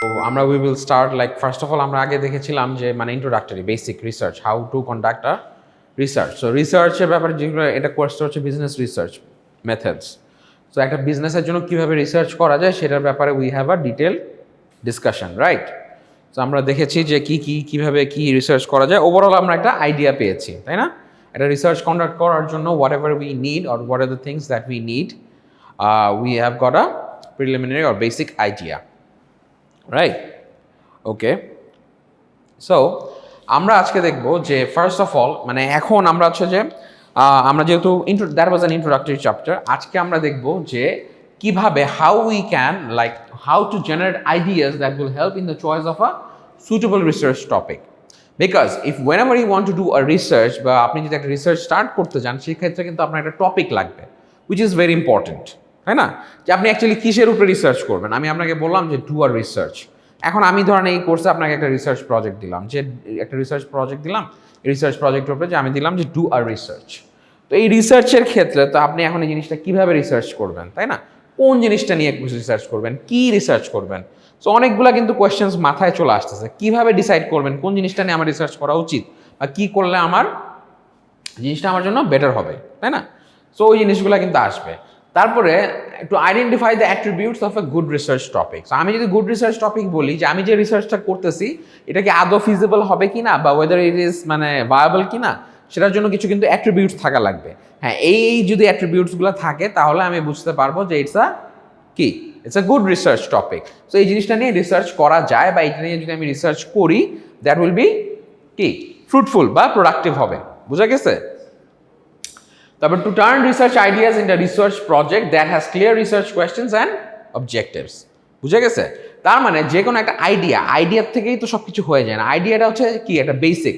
তো আমরা we will start like first of all আমরা আগে দেখেছিলাম যে মানে introductory basic research how to conduct a research. So রিসার্চের ব্যাপারে যেগুলো এটা কোর্সটা হচ্ছে বিজনেস রিসার্চ মেথডস। সো একটা বিজনেসের জন্য কীভাবে রিসার্চ করা যায় সেটার ব্যাপারে we have a detail discussion, right? তো আমরা দেখেছি যে কীভাবে কী রিসার্চ করা যায়। ওভারঅল আমরা একটা আইডিয়া পেয়েছি, তাই না? একটা রিসার্চ কন্ডাক্ট করার জন্য what ever we need or what are the things that we need, we have got a preliminary or basic idea, right? Okay, so আমরা আজকে দেখব যে ফার্স্ট অফ অল মানে এখন আমরা হচ্ছে যে আমরা যেহেতু that was an introductory chapter, আজকে আমরা দেখব যে কিভাবে how we can like how to generate ideas that will help in the choice of a suitable research topic. Because if whenever you want to do a research বা আপনি যদি একটা research start করতে চান সেক্ষেত্রে কিন্তু আপনার একটা টপিক লাগবে উইচ ইজ ভেরি ইম্পর্টেন্ট, তাই না? যে আপনি অ্যাকচুয়ালি কিসের উপরে রিসার্চ করবেন। আমি আপনাকে বললাম যে ডু আর রিসার্চ। এখন আমি ধরেন এই কোর্সে আপনাকে একটা রিসার্চ প্রজেক্ট দিলাম, যে একটা রিসার্চ প্রজেক্ট দিলাম, এই রিসার্চ প্রজেক্টের উপরে যে আমি দিলাম যে ডু আর রিসার্চ। তো এই রিসার্চের ক্ষেত্রে তো আপনি এখন এই জিনিসটা কীভাবে রিসার্চ করবেন, তাই না? কোন জিনিসটা নিয়ে রিসার্চ করবেন, কি রিসার্চ করবেন। সো অনেকগুলো কিন্তু কোয়েশ্চেন্স মাথায় চলে আসতেছে। কীভাবে ডিসাইড করবেন কোন জিনিসটা নিয়ে আমার রিসার্চ করা উচিত বা কী করলে আমার জিনিসটা আমার জন্য বেটার হবে, তাই না? সো ওই জিনিসগুলো কিন্তু আসবে। তারপরে to identify the attributes of a good research topic. So আমি যদি গুড রিসার্চ টপিক বলি যে আমি যে রিসার্চটা করতেছি এটা কি আদৌ ফিজিবল হবে কি না বা ওয়েদার ইট ইজ মানে ভায়াবল কি না সেটার জন্য কিছু কিন্তু অ্যাট্রিবিউটস থাকা লাগবে। হ্যাঁ, এই যদি অ্যাট্রিবিউটসগুলো থাকে তাহলে আমি বুঝতে পারবো যে it's a good research topic. So এই জিনিসটা নিয়ে রিসার্চ করা যায় বা এটা নিয়ে যদি আমি রিসার্চ করি দ্যাট উইল বি ফ্রুটফুল বা প্রোডাক্টিভ হবে। বুঝা গেছে? তারপর to turn research ideas in the research project that has clear research questions and objectives. বুঝা গেছে? তার মানে যে কোনো একটা আইডিয়ার থেকেই তো সব কিছু হয়ে যায় না। আইডিয়াটা হচ্ছে কি একটা basic,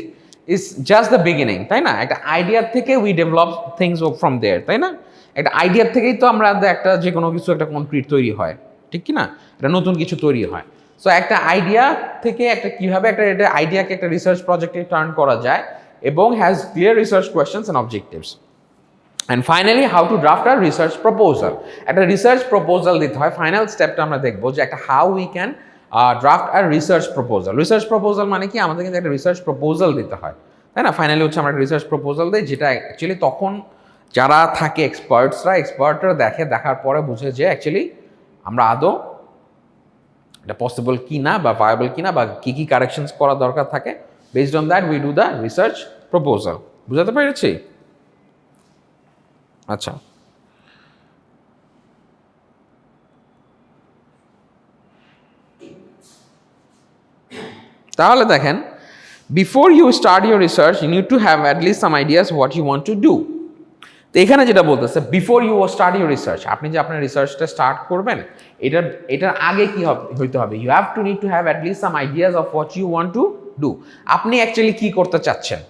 is just the beginning, তাই না? একটা আইডিয়ার থেকে উই ডেভেলপ থিংস ফ্রম দেয়ার, তাই না? একটা আইডিয়ার থেকেই তো আমরা একটা যে কোনো কিছু একটা কনক্রিট তৈরি হয়, ঠিক কি না? একটা নতুন কিছু তৈরি হয়। সো একটা আইডিয়া থেকে একটা কীভাবে একটা আইডিয়াকে একটা রিসার্চ প্রজেক্টে টার্ন করা যায় এবং has clear research questions and objectives. And finally how to draft our research proposal. একটা রিসার্চ প্রপোজাল দিতে হয়। ফাইনাল স্টেপটা আমরা দেখবো যে একটা how we can draft our research proposal. Research proposal মানে কি আমাদের কিন্তু একটা রিসার্চ প্রপোজাল দিতে হয়, তাই না? ফাইনালি হচ্ছে আমরা একটা রিসার্চ প্রপোজাল দিই, যেটা অ্যাকচুয়ালি তখন যারা থাকে এক্সপার্টরা দেখার পরে বুঝে যে অ্যাকচুয়ালি আমরা আদৌ এটা পসিবল কি না বা ভায়াবল কি না বা কী কী কারেকশনস করা দরকার থাকে। Based on that we do the research proposal. বুঝাতে পেরেছি? আচ্ছা, তাহলে দেখেন, before you start your research you need to have at least some ideas what you want to do. তো এখানে যেটা বলতেছে before you start your research, আপনি যে আপনার রিসার্চটা স্টার্ট করবেন এটার আগে কি হইতে হবে? You have to need to have at least some ideas of what you want to do. আপনি অ্যাকচুয়ালি কী করতে চাচ্ছেন,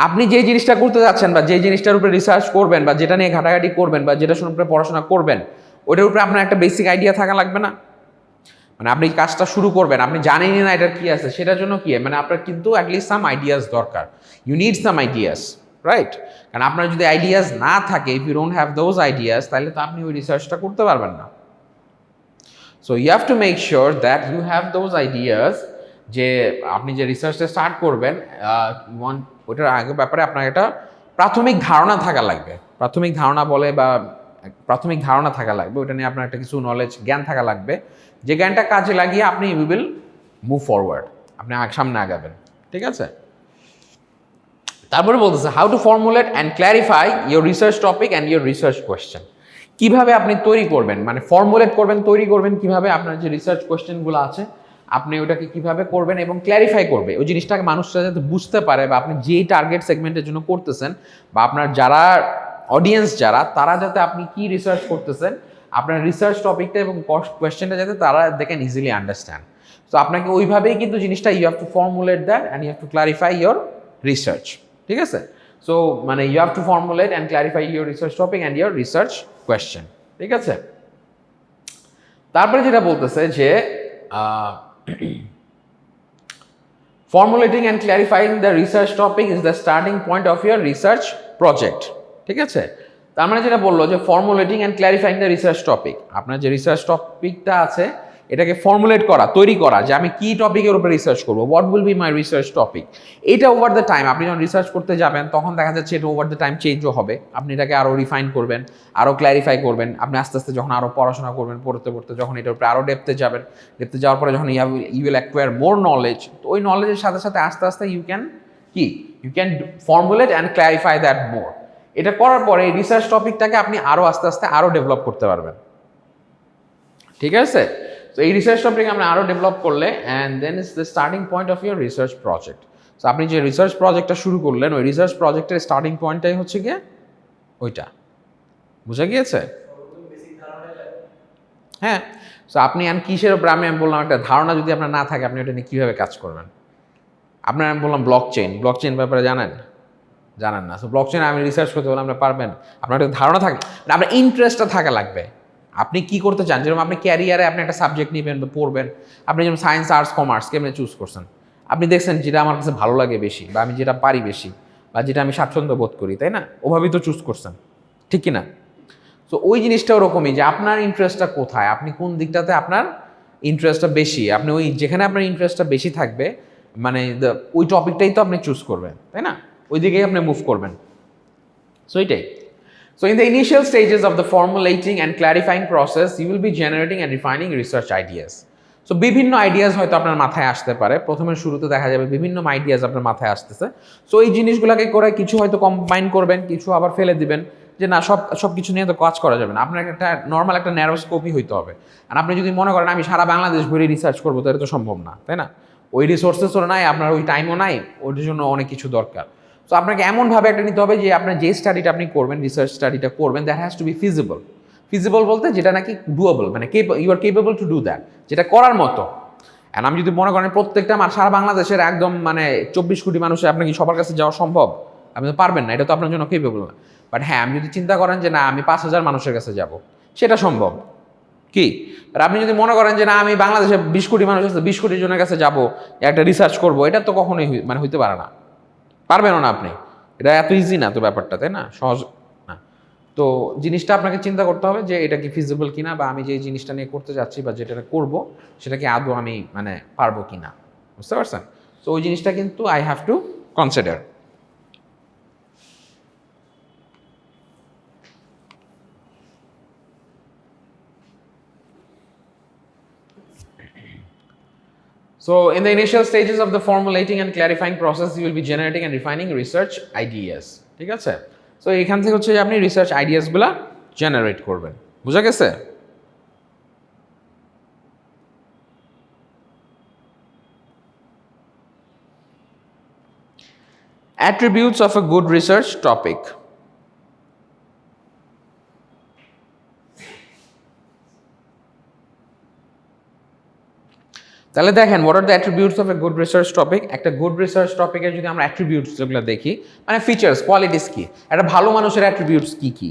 আপনি যে জিনিসটা করতে যাচ্ছেন বা যে জিনিসটার উপরে রিসার্চ করবেন বা যেটা নিয়ে ঘাটাঘাটি করবেন বা যেটার উপরে পড়াশোনা করবেন ওইটার উপরে আপনার একটা বেসিক আইডিয়া থাকা লাগবে না? মানে আপনি কাজটা শুরু করবেন, আপনি জানেনই না এটার কী আছে, সেটার জন্য কি মানে আপনার কিন্তু অ্যাটলিস্ট সাম আইডিয়াস দরকার। You need some ideas, right? কারণ আপনার যদি আইডিয়াস না থাকে, if you don't have those ideas, তাহলে তো আপনি ওই রিসার্চটা করতে পারবেন না। So you have to make sure that you have those ideas, যে আপনি যে রিসার্চটা স্টার্ট করবেন ওইটার আগে ব্যাপারে আপনার একটা প্রাথমিক ধারণা থাকা লাগবে। প্রাথমিক ধারণা থাকা লাগবে, ওইটা নিয়ে আপনার একটা কিছু নলেজ জ্ঞান থাকা লাগবে, যে জ্ঞানটা কাজে লাগিয়ে আপনি ইউ উইল মুভ ফরওয়ার্ড, আপনি সামনে আগাবেন, ঠিক আছে? তারপরে বলতেছে how to formulate and clarify your research topic and your research question. কীভাবে আপনি তৈরি করবেন, মানে ফর্মুলেট করবেন, তৈরি করবেন কীভাবে, আপনার যে রিসার্চ কোয়েশ্চেনগুলো আছে আপনি ওটাকে কীভাবে করবেন এবং ক্ল্যারিফাই করবে ওই জিনিসটাকে মানুষরা যাতে বুঝতে পারে, বা আপনি যেই টার্গেট সেগমেন্টের জন্য করতেছেন বা আপনার যারা অডিয়েন্স তারা যাতে আপনি কি রিসার্চ করতেছেন, আপনার রিসার্চ টপিকটা এবং কোয়েশ্চেনটা যাতে তারা দে ক্যান ইজিলি আন্ডারস্ট্যান্ড। তো আপনাকে ওইভাবেই কিন্তু জিনিসটা you have to formulate that and you have to clarify your research, ঠিক আছে? সো মানে you have to formulate and clarify your research topic and your research question, ঠিক আছে? তারপরে যেটা বলতেছে যে formulating and clarifying the research topic is the starting point of your research project, ঠিক আছে? তার মানে যেটা বললো যে formulating and clarifying the research topic, আপনার যে রিসার্চ টপিকটা আছে এটাকে ফর্মুলেট করা, তৈরি করা যে আমি কি টপিকের উপরে রিসার্চ করবো, what will be my research topic. এটা ওভার দ্য টাইম আপনি যখন রিসার্চ করতে যাবেন তখন দেখা যাচ্ছে এটা ওভার দ্য টাইম চেঞ্জও হবে, আপনি এটাকে আরও রিফাইন করবেন, আরও ক্ল্যারিফাই করবেন, আপনি আস্তে আস্তে যখন আরও পড়াশোনা করবেন, পড়তে পড়তে যখন এটার উপরে আরও ডেপথে যাবেন, ডেপথে যাওয়ার পরে যখন you will acquire more knowledge, তো ওই নলেজের সাথে সাথে আস্তে আস্তে you can formulate and clarify that more. এটা করার পরে এই রিসার্চ টপিকটাকে আপনি আরও আস্তে আস্তে আরও ডেভেলপ করতে পারবেন, ঠিক আছে? তো এই রিসার্চ টপিক আপনি আরও ডেভেলপ করলে and then is the starting point of your research project. তো আপনি যে রিসার্চ প্রজেক্টটা শুরু করলেন ওই রিসার্চ প্রজেক্টের স্টার্টিং পয়েন্টটাই হচ্ছে গিয়ে ওইটা, বুঝা গিয়েছে? হ্যাঁ। সো আপনি কিসের উপরে আমি বললাম একটা ধারণা যদি আপনার না থাকে আপনি ওটা নিয়ে কীভাবে কাজ করবেন। আপনার আমি বললাম ব্লক চেইন ব্যাপারে জানেন না। সো ব্লক চেইন আমি রিসার্চ করতে বললাম আপনার পারবেন, আপনার একটা ধারণা থাকে, আপনার ইন্টারেস্টটা থাকা লাগবে, আপনি কি করতে চান। যেরকম আপনি ক্যারিয়ারে আপনি একটা সাবজেক্ট নেবেন বা পড়বেন, আপনি যেমন সায়েন্স আর্টস কমার্স কেমনে চুজ করছেন, আপনি দেখছেন যেটা আমার কাছে ভালো লাগে বেশি বা আমি যেটা পারি বেশি বা যেটা আমি স্বাচ্ছন্দ্য বোধ করি, তাই না? ওভাবেই তো চুজ করছেন, ঠিক কি না? সো ওই জিনিসটা ওরকমই যে আপনার ইন্টারেস্টটা কোথায়, আপনি কোন দিকটাতে আপনার ইন্টারেস্টটা বেশি, আপনি ওই যেখানে আপনার ইন্টারেস্টটা বেশি থাকবে মানে ওই টপিকটাই তো আপনি চুজ করবেন, তাই না? ওই দিকেই আপনি মুভ করবেন। সো এটাই। So in the initial stages of the formulating and clarifying process, you will be generating and refining research ideas. So বিভিন্ন আইডিয়াস হয়তো আপনার মাথায় আসতে পারে, প্রথমে শুরুতে দেখা যাবে বিভিন্ন আইডিয়াস আপনার মাথায় আসতেছে। সো এই জিনিসগুলোকে করে কিছু হয়তো কম্বাইন করবেন, কিছু আবার ফেলে দিবেন যে না সব কিছু নিয়ে তো কাজ করা যাবে না, আপনার একটা নর্মাল একটা ন্যারো স্কোপই হইতে হবে। আর আপনি যদি মনে করেন আমি সারা বাংলাদেশ ঘুরে রিসার্চ করবো তাহলে তো সম্ভব না, তাই না? ওই রিসোর্সেসও নাই, আপনার ওই টাইমও নাই, ওর জন্য অনেক কিছু দরকার। সো আপনাকে এমনভাবে একটা নিতে হবে যে আপনার যে স্টাডিটা আপনি করবেন, রিসার্চ স্টাডিটা করবেন, that has to be feasible বলতে যেটা নাকি ডুয়েবল, মানে you are capable to do that, যেটা করার মতো। অ্যান্ড আমি যদি মনে করেন প্রত্যেকটা সারা বাংলাদেশের একদম 24 কোটি মানুষের আপনার কি সবার কাছে যাওয়া সম্ভব, আপনি তো পারবেন না, এটা তো আপনার জন্য কেপেবল না। বাট হ্যাঁ, আমি যদি চিন্তা করেন যে না আমি 5,000 মানুষের কাছে যাব, সেটা সম্ভব কি। আর আপনি যদি মনে করেন যে না আমি বাংলাদেশে 20 কোটি মানুষ আছে, 20 কোটি জনের কাছে যাব, একটা রিসার্চ করবো, এটা তো কখনোই হইতে পারে না, পারবেনও না আপনি। এটা এত ইজি না তো ব্যাপারটা, তাই না? সহজ না। তো জিনিসটা আপনাকে চিন্তা করতে হবে যে এটা কি ফিজিবল কিনা, বা আমি যে জিনিসটা নিয়ে করতে যাচ্ছি বা যেটা করব সেটা কি আদৌ আমি পারবো কিনা, বুঝতে পারছেন? তো ওই জিনিসটা কিন্তু I have two consider. So in the initial stages of the formulating and clarifying process, you will be generating and refining research ideas. ঠিক আছে? সো এখান থেকে হচ্ছে যে আপনি রিসার্চ আইডিয়াসগুলা জেনারেট করবেন, বুঝা গেছে? Attributes of a good research topic. তাহলে দেখেন what are the attributes of a good research topic. একটা গুড রিসার্চ টপিকের যদি আমরা অ্যাট্রিবিউটস যেগুলো দেখি, ফিচার্স, কোয়ালিটিস কি, একটা ভালো মানুষের অ্যাট্রিবিউটস কি কি?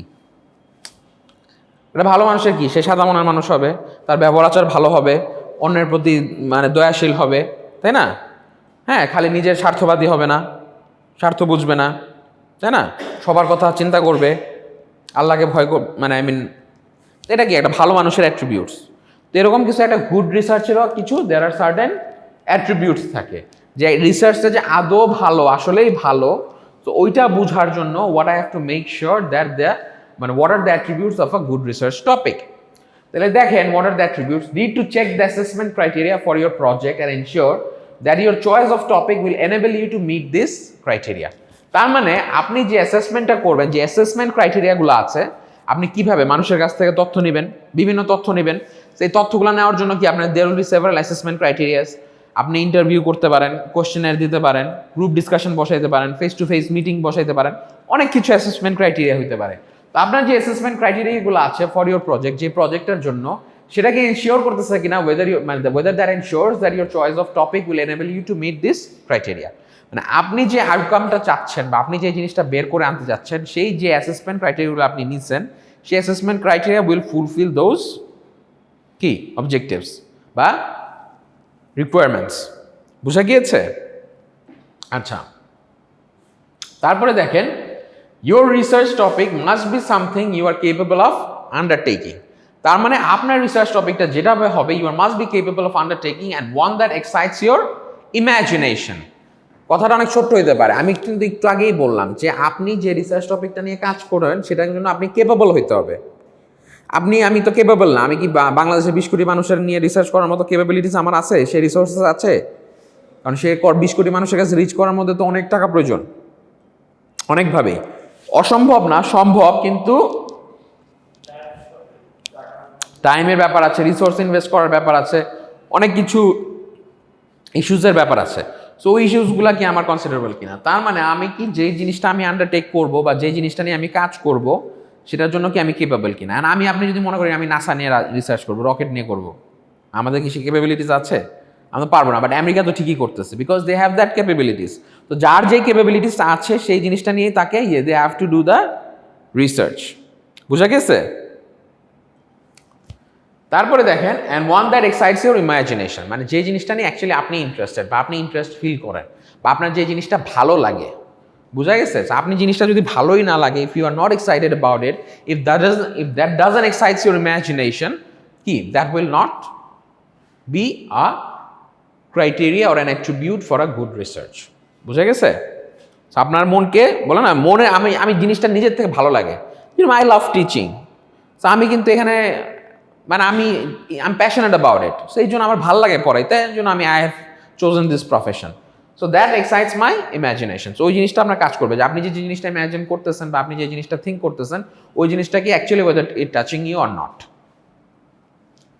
একটা ভালো মানুষের কি, সে সাদা মনের মানুষ হবে, তার ব্যবহার আচার ভালো হবে, অন্যের প্রতি দয়াশীল হবে, তাই না? হ্যাঁ, খালি নিজের স্বার্থবাদী হবে না, স্বার্থ বুঝবে না, তাই না? সবার কথা চিন্তা করবে, আল্লাহকে ভয় এটা কি একটা ভালো মানুষের অ্যাট্রিবিউটস। তো এরকম কিছু একটা গুড রিসার্চেরও কিছু দেয়ার আর সার্টেন অ্যাট্রিবিউটস থাকে, যে রিসার্চটা যে আদৌ ভালো, আসলেই ভালো। তো ওইটা বোঝার জন্য what I have to make sure that what are the attributes of a good research topic. তাহলে দেখেন what are the attributes, need to check the assessment criteria for your project and ensure that your choice of topic will enable you to meet this criteria. তার মানে আপনি যে অ্যাসেসমেন্টটা করবেন, যে assessment ক্রাইটেরিয়াগুলো আছে, আপনি কিভাবে মানুষের কাছ থেকে তথ্য নেবেন, বিভিন্ন তথ্য নেবেন। সেই তথ্যগুলো নেওয়ার জন্য কি আপনার there will be several assessment criterias. আপনি ইন্টারভিউ করতে পারেন, কোশ্চেনার দিতে পারেন, গ্রুপ ডিসকাশন বসাইতে পারেন, ফেস টু ফেস মিটিং বসাইতে পারেন, অনেক কিছু অ্যাসেসমেন্ট ক্রাইটেরিয়া হতে পারে। তো আপনার যে অ্যাসেসমেন্ট ক্রাইটেরিয়াগুলো আছে ফর ইউর প্রজেক্ট, যে প্রজেক্টের জন্য, সেটাকে এনশিওর করতেছে কিনা, whether that ensures that your choice of topic will enable you to meet this criteria. আপনি যে আউটকামটা চাচ্ছেন বা আপনি যে জিনিসটা বের করে আনতে যাচ্ছেন, সেই যে অ্যাসেসমেন্ট ক্রাইটেরিয়াগুলো আপনি নিচ্ছেন, সেই assessment criteria will fulfil those কি অবজেক্টিভস বা রিকোয়ারমেন্টস। বুঝা গিয়েছে? আচ্ছা, তারপরে দেখেন your research topic must be something you are capable of undertaking. তার মানে আপনার রিসার্চ টপিকটা যেটা হবে you must be capable of undertaking and one that excites your imagination. কথাটা অনেক ছোট্ট হইতে পারে, আমি কিন্তু একটু আগেই বললাম যে আপনি যে রিসার্চ টপিকটা নিয়ে কাজ করেন সেটার জন্য আপনি কেপেবল হইতে হবে। আমি তো কেপেবল না, আমি কি বাংলাদেশের 20 কোটি মানুষের নিয়ে রিসার্চ করার মতো ক্যাপাবিলিটিস আমার আছে, সেই রিসোর্সেস আছে? কারণ সে 20 কোটি মানুষের কাছে রিচ করার মধ্যে তো অনেক টাকা প্রয়োজন, অনেকভাবেই অসম্ভব না, সম্ভব, কিন্তু টাইমের ব্যাপার আছে, রিসোর্স ইনভেস্ট করার ব্যাপার আছে, অনেক কিছু ইস্যুসের ব্যাপার আছে। সো ওই ইস্যুসগুলো কি আমার কনসিডারেবল কিনা, তার মানে আমি কি যেই জিনিসটা আমি আন্ডারটেক করব বা যেই জিনিসটা নিয়ে আমি কাজ করব সেটার জন্য কি আমি কেপেবল কিনা। আর আপনি যদি মনে করেন আমি নাসা নিয়ে রিসার্চ করবো, রকেট নিয়ে করব, আমাদের কি সে ক্যাপাবিলিটিস আছে? আমরা পারবো না, বাট আমেরিকা তো ঠিকই করতেছে, because they have that capabilities. তো যার যেই ক্যাপাবিলিটিসটা আছে সেই জিনিসটা নিয়ে তাকে they have to do the research. বুঝা গেছে? তারপরে দেখেন, and one that excites your imagination, মানে যে জিনিসটা নিয়ে অ্যাকচুয়ালি আপনি ইন্টারেস্টেড বা আপনি ইন্টারেস্ট ফিল করেন বা আপনার যে জিনিসটা ভালো লাগে। বুঝা গেছে? আপনি জিনিসটা যদি ভালোই না লাগে, if you are not excited about it, if that doesn't excites your imagination, কি that will not be a criteria or an attribute for a good research. বুঝা গেছে? আপনার মনকে বলে না, মনে আমি জিনিসটা নিজের থেকে ভালো লাগে, আই লাভ টিচিং, তো আমি কিন্তু এখানে মানে আমি প্যাশনেট অ্যাবাউট ইট, সো এই জন্য আমার ভালো লাগে পড়াইতে, এই জন্য I have chosen this profession, so that excites my imagination. So ওই জিনিসটা আপনার কাজ করবে যে আপনি যে জিনিসটা ইম্যাজিন করতেছেন বা আপনি যে জিনিসটা থিঙ্ক করতেছেন ওই জিনিসটা কি actually whether it touching you or not.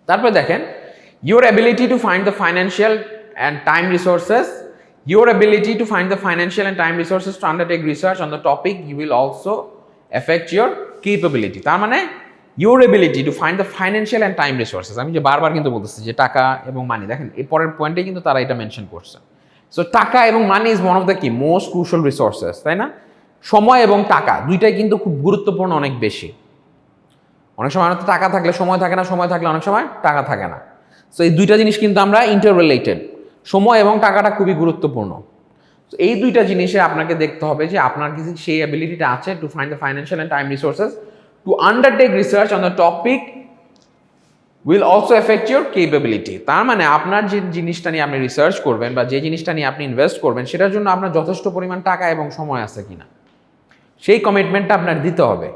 তারপরে দেখেন, your ability to find the financial and time resources, your ability to find the financial and time resources to undertake research on the topic you will also affect your capability। তার মানে your ability to find the financial and time resources, আমি যে বারবার কিন্তু বলতেছি যে টাকা এবং মানি, দেখেন এই পরের পয়েন্টে কিন্তু তারা এটা মেনশন করছে। সো টাকা এবং money is one of the কি মোস্ট ক্রুশাল রিসোর্সেস, তাই না? সময় এবং টাকা দুইটাই কিন্তু খুব গুরুত্বপূর্ণ, অনেক বেশি। অনেক সময় আমাদের টাকা থাকলে সময় থাকে না, সময় থাকলে অনেক সময় টাকা থাকে না। সো এই দুইটা জিনিস কিন্তু আমরা ইন্টাররিলেটেড, সময় এবং টাকাটা খুবই গুরুত্বপূর্ণ। তো এই দুইটা জিনিসে আপনাকে দেখতে হবে যে আপনার কি সেই অ্যাবিলিটিটা আছে to find the financial and time resources two undertake research on the topic will also effect your capability. তার মানে আপনার যে জিনিসটা নিয়ে আপনি রিসার্চ করবেন বা যে জিনিসটা নিয়ে আপনি ইনভেস্ট করবেন সেটার জন্য আপনার যথেষ্ট পরিমাণ টাকা এবং সময় আছে কিনা, সেই কমিটমেন্টটা আপনার দিতে হবে।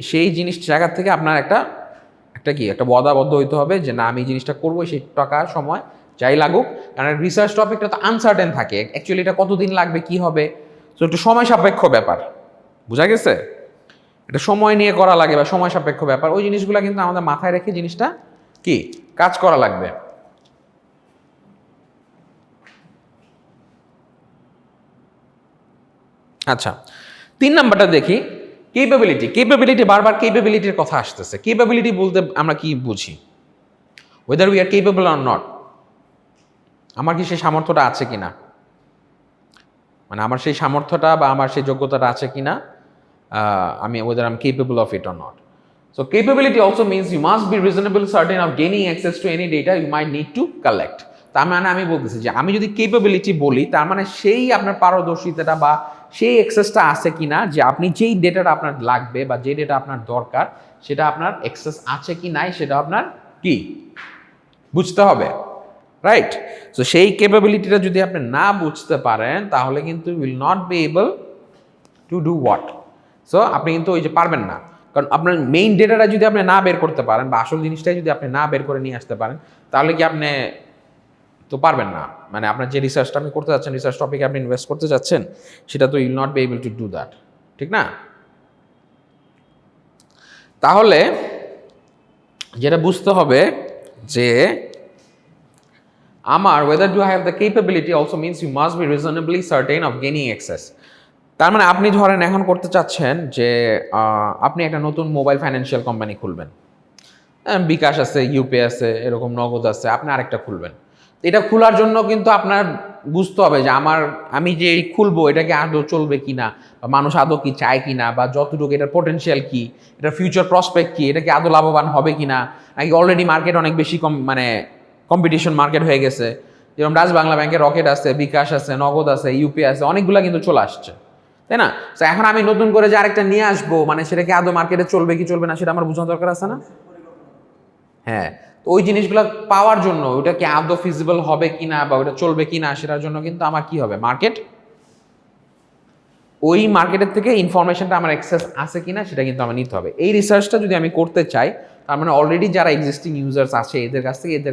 সেই জিনিস জায়গা থেকে আপনার একটা ওয়াদাবদ্ধ হইতে হবে যে না, আমি এই জিনিসটা করবো, সেই টাকা সময় যাই লাগুক। কারণ রিসার্চ টপিকটা তো আনসার্টেন থাকে, অ্যাকচুয়ালি এটা কতদিন লাগবে, কি হবে, তো একটু সময় সাপেক্ষ ব্যাপার। বুঝা গেছে? এটা সময় নিয়ে করা লাগে বা সময় সাপেক্ষ ব্যাপার, ওই জিনিসগুলো কিন্তু আমাদের মাথায় রেখে জিনিসটা কি কাজ করা লাগবে। আচ্ছা, 3 নাম্বারটা দেখি, কেপেবিলিটি। বারবার কেপেবিলিটির কথা আসতেছে। কেপেবিলিটি বলতে আমরা কি বুঝি? Weather we are capable or not, আমার কি সেই সামর্থ্যটা আছে কিনা, মানে আমার সেই সামর্থ্যটা বা আমার সেই যোগ্যতাটা আছে কিনা, আমি whether I am capable of it or not. So capability also means you must be reasonable certain of gaining access to any data you might need to collect. তার মানে আমি বলতেছি যে আমি যদি কেপেবিলিটি বলি তার মানে সেই আপনার পারদর্শিতাটা বা সেই অ্যাক্সেসটা আছে কিনা, যে আপনি যেই ডেটাটা আপনার লাগবে বা যে ডেটা আপনার দরকার সেটা আপনার অ্যাক্সেস আছে কি নাই সেটা আপনার কি বুঝতে হবে, রাইট? সো সেই ক্যাপাবিলিটিটা যদি আপনি না বুঝতে পারেন তাহলে কিন্তু will not be able to do what. So আপনি কিন্তু ওই যে পারবেন না, কারণ আপনার মেইন ডেটাটা যদি আপনি না বের করতে পারেন বা আসল জিনিসটাই যদি আপনি না বের করে নিয়ে আসতে পারেন তাহলে কি আপনি তো পারবেন না। মানে আপনার যে রিসার্চটা আপনি করতে যাচ্ছেন, রিসার্চ টপিকে আপনি ইনভেস্ট করতে যাচ্ছেন, সেটা তো will not be able to do that, ঠিক না? তাহলে যেটা বুঝতে হবে যে আমার whether do I have the capability also means you must be reasonably certain of gaining access। তার মানে আপনি ধরেন এখন করতে চাচ্ছেন যে আপনি একটা নতুন মোবাইল ফাইন্যান্সিয়াল কোম্পানি খুলবেন, বিকাশ আছে, ইউপি আছে, এরকম নগদ আছে, আপনি আরেকটা খুলবেন। এটা খোলার জন্য কিন্তু আপনার বুঝতে হবে যে আমি যে খুলবো এটা কি আদৌ চলবে কিনা, বা মানুষ আদৌ কি চায় কিনা, বা যতটুকু এটার পোটেনশিয়াল কি, এটার ফিউচার প্রসপেক্ট কি, এটা কি আদৌ লাভবান হবে কিনা, নাকি অলরেডি মার্কেট অনেক বেশি কম্পিটিশন মার্কেট হয়ে গেছে। যেরকম রাজ বাংলা ব্যাংকে রকেট আছে, বিকাশ আছে, নগদ আছে, ইউপি আছে, অনেকগুলো কিন্তু চলে আসছে, তাই না? তো এখন আমি নতুন করে যে আরেকটা নিয়ে আসবো, মানে সেটা কি আদৌ মার্কেটে চলবে কি চলবে না সেটা আমার বোঝানো দরকার আছে না? হ্যাঁ, তো ওই জিনিসগুলো পাওয়ার জন্য ওটা কি আদৌ ফিজিবল হবে কিনা বা ওটা চলবে কিনা সেটার জন্য কিন্তু আমার কি হবে, মার্কেট, ওই মার্কেটের থেকে ইনফরমেশনটা আমার অ্যাক্সেস আছে কিনা সেটা কিন্তু আমার নিতে হবে। এই রিসার্চটা যদি আমি করতে চাই, তার মানে অলরেডি যারা এক্সিস্টিং ইউজার্স আছে এদের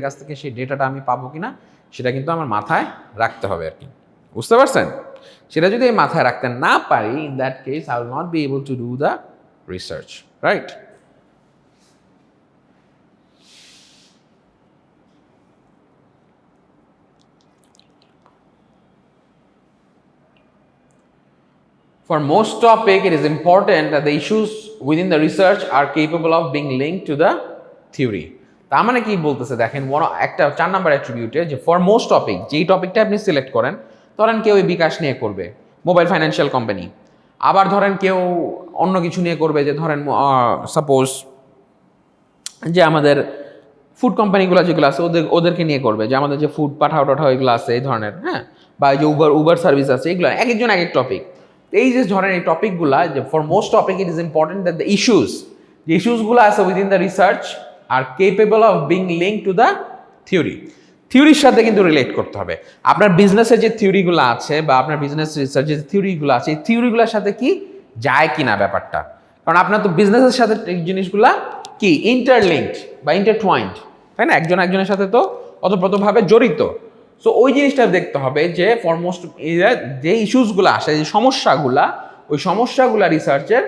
কাছ থেকে সেই ডেটাটা আমি পাবো কিনা সেটা কিন্তু আমার মাথায় রাখতে হবে আর কি, বুঝতে পারছেন? সেটা যদি আমি মাথায় রাখতে না পারি, in that case I will not be able to do the research, right? For most topic, it is important that the issues within the research are capable of being linked to the theory. তার মানে কি বলতেছে দেখেন, একটা 4 number অ্যাট্রিবিউটে যে for most topic, যেই টপিকটা আপনি সিলেক্ট করেন, ধরেন কেউ এই বিকাশ নিয়ে করবে, মোবাইল ফাইন্যান্সিয়াল কোম্পানি, আবার ধরেন কেউ অন্য কিছু নিয়ে করবে, যে ধরেন সাপোজ যে আমাদের ফুড কোম্পানিগুলো যেগুলো আছে ওদেরকে নিয়ে করবে, যে আমাদের যে ফুড পাঠাও টাঠাও এগুলো আছে এই ধরনের, হ্যাঁ, বা এই যে উবার সার্ভিস আছে, এগুলো এক একজন এক এক টপিক। এই যে ধরেন এই টপিকগুলা, যে for most topic it is important that the যে ইস্যুসগুলো আছে within the research are capable of being link to the থিওরির সাথে কিন্তু রিলেট করতে হবে। আপনার বিজনেসের যে থিওরিগুলো আছে বা আপনার বিজনেস রিসার্চ যে থিওরিগুলো আছে, এই থিওরিগুলোর সাথে কি যায় কিনা ব্যাপারটা, কারণ আপনার তো বিজনেসের সাথে জিনিসগুলা কি ইন্টারলিঙ্কড বা ইন্টারটুয়াইন্ড, তাই না? একজন একজনের সাথে তো অতপ্রতভাবে জড়িত। সো ওই জিনিসটা দেখতে হবে যে ফরমোস্ট যে ইস্যুসগুলো আসে, যে সমস্যাগুলা, ওই সমস্যাগুলা রিসার্চের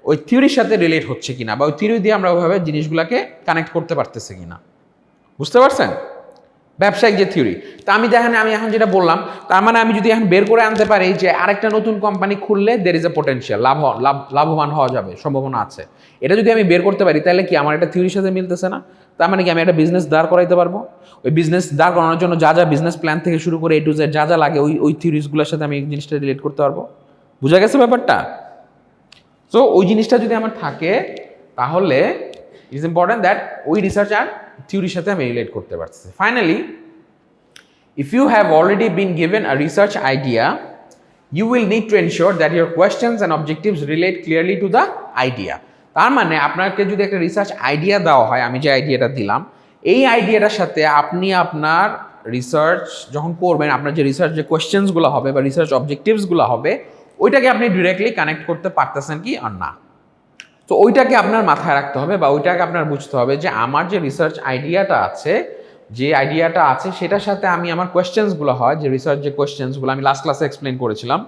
ওই থিওরির সাথে রিলেট হচ্ছে কিনা, বা ওই থিওরি দিয়ে আমরা ওইভাবে জিনিসগুলোকে কানেক্ট করতে পারতেছি কিনা, বুঝতে পারছেন? ব্যবসায়িক যে থিওরি, তা আমি দেখেন আমি এখন যেটা বললাম, তার মানে আমি যদি এখন বের করে আনতে পারি যে আরেকটা নতুন কোম্পানি খুললে দের ইজ এ পোটেনশিয়াল, লাভবান হওয়া যাবে, সম্ভাবনা আছে, এটা যদি আমি বের করতে পারি, তাহলে কি আমার এটা থিওরির সাথে মিলতেছে না? তার মানে কি আমি একটা বিজনেস দাঁড় করাইতে পারবো? ওই বিজনেস দাঁড় করানোর জন্য যা যা বিজনেস প্ল্যান থেকে শুরু করে A to Z যা যা লাগে, ওই থিওরিসগুলোর সাথে আমি এই জিনিসটা রিলেট করতে পারবো। বুঝা গেছে ব্যাপারটা? সো ওই জিনিসটা যদি আমার থাকে, তাহলে ইটস ইম্পর্টেন্ট দ্যাট ওই রিসার্চ আর থিওরির সাথে আমি রিলেট করতে পারছি। Finally, if you have already been given a research idea, you will need to ensure that your questions and objectives relate clearly to the idea. তার মানে আপনাকে যদি একটা রিসার্চ আইডিয়া দেওয়া হয়, আমি যে আইডিয়াটা দিলাম, এই আইডিয়াটার সাথে আপনি আপনার রিসার্চ যখন করবেন, আপনার যে রিসার্চ যে কোয়েশ্চেন্সগুলো হবে বা রিসার্চ অবজেক্টিভসগুলো হবে, ওইটাকে আপনি ডিরেক্টলি কানেক্ট করতে পারতেছেন কি আর না। তো ওইটাকে আপনার মাথায় রাখতে হবে বা ওইটাকে আপনার বুঝতে হবে যে আমার যে রিসার্চ আইডিয়াটা আছে, সেটার সাথে আমি আমার কোয়েশ্চেন্সগুলো হয়, যে রিসার্চ যে কোয়েশ্চেন্সগুলো আমি লাস্ট ক্লাসে এক্সপ্লেন করেছিলাম,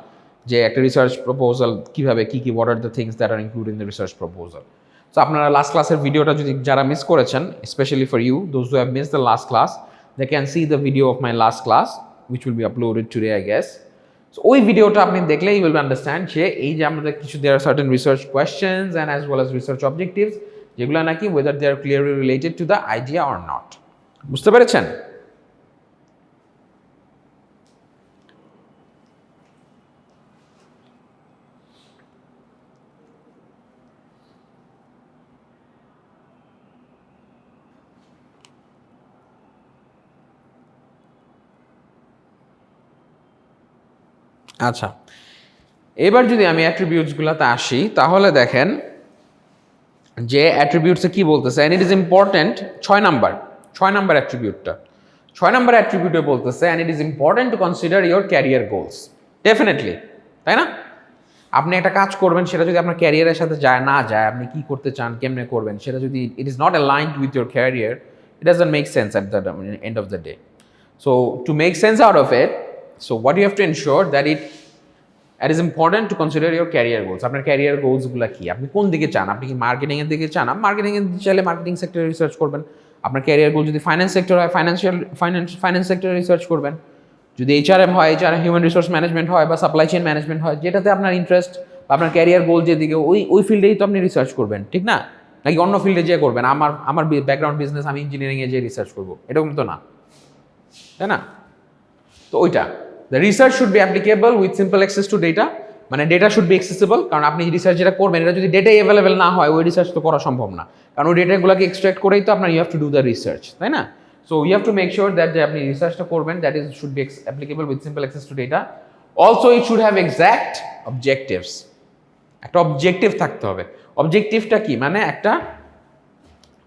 যে একটা রিসার্চ প্রপোজাল কীভাবে কী what are the things that are include in the research proposal. So আপনারা লাস্ট ক্লাসের ভিডিওটা যদি যারা মিস করেছেন, specially for you those who have miss the last class, they can see the video of my last class which will be uploaded today I guess. So ওই ভিডিওটা আপনি দেখলে ইউ উইল আন্ডারস্ট্যান্ড যে এই যে আমাদের কিছু there are certain research questions and as well as research objectives, যেগুলো নাকি whether they are clearly related to the idea or not. বুঝতে পেরেছেন? আচ্ছা, এবার যদি আমি অ্যাট্রিবিউটসগুলোতে আসি, তাহলে দেখেন যে অ্যাট্রিবিউটসে কি বলতেছে, and it is important 6 number অ্যাট্রিবিউটটা, 6 নাম্বার অ্যাট্রিবিউটে বলতেছে and it is important to consider your career goals. Definitely, তাই না? আপনি একটা কাজ করবেন, সেটা যদি আপনার ক্যারিয়ারের সাথে না যায়, আপনি কি করতে চান, কেমনে করবেন, সেটা যদি it is not aligned with your career, it doesn't make sense at the end of the day. So to make sense out of it, so what you have to ensure that it is important to consider your career goals. আপনার career গোলসগুলো কি, আপনি কোন দিকে চান? আপনি কি মার্কেটিংয়ের দিকে চান? মার্কেটিংয়ে চাইলে মার্কেটিং সেক্টরে রিসার্চ করবেন। আপনার ক্যারিয়ার গোল যদি ফাইন্যান্স সেক্টর হয়, ফাইন্যান্স সেক্টরে রিসার্চ করবেন। যদি HRM হয়, HRM হিউম্যান রিসোর্স ম্যানেজমেন্ট হয়, বা সাপ্লাই চেইন ম্যানেজমেন্ট হয়, যেটাতে আপনার ইন্টারেস্ট বা আপনার ক্যারিয়ার গোল যেদিকে, ওই ফিল্ডেই তো আপনি রিসার্চ করবেন, ঠিক না? নাকি অন্য ফিল্ডে যেয়ে করবেন, আমার ব্যাকগ্রাউন্ডে বিজনেস, আমি ইঞ্জিনিয়ারিংয়ে যেয়ে রিসার্চ করবো, এরকম তো না, তাই না? তো ওইটা the research should be applicable with simple access to data, মানে ডেটা শুড বি অ্যাক্সেসিবল, কারণ আপনি রিসার্চ যেটা করবেন, এটা যদি ডেটাই অ্যাভেলেবেল না হয়, ওই রিসার্চ তো করা সম্ভব না, কারণ ওই ডেটাগুলোকে এক্সট্রাক্ট করেই তো আপনার you have to do the research, তাই না? So you have to make sure that যে আপনি রিসার্চটা করবেন, that is should be applicable with simple access to data. Also it should have exact objectives, একটা অবজেক্টিভ থাকতে হবে। অবজেক্টিভটা কি, মানে একটা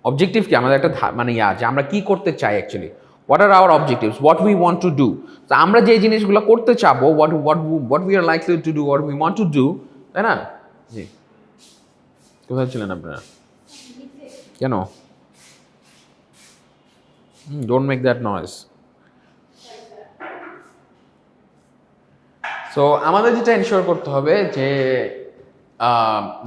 অবজেক্টিভ কি আমাদের একটা মানে যে আমরা কি করতে চাই actually, what are our objectives, what we want to do. তো আমরা যে জিনিসগুলো করতে চাবো, what we are likely to do, what we want to do, তাই না? জি, কোথায় ছিলেন আপনারা? কেন? Don't make that noise. So আমাদের যেটা এনশিওর করতে হবে যে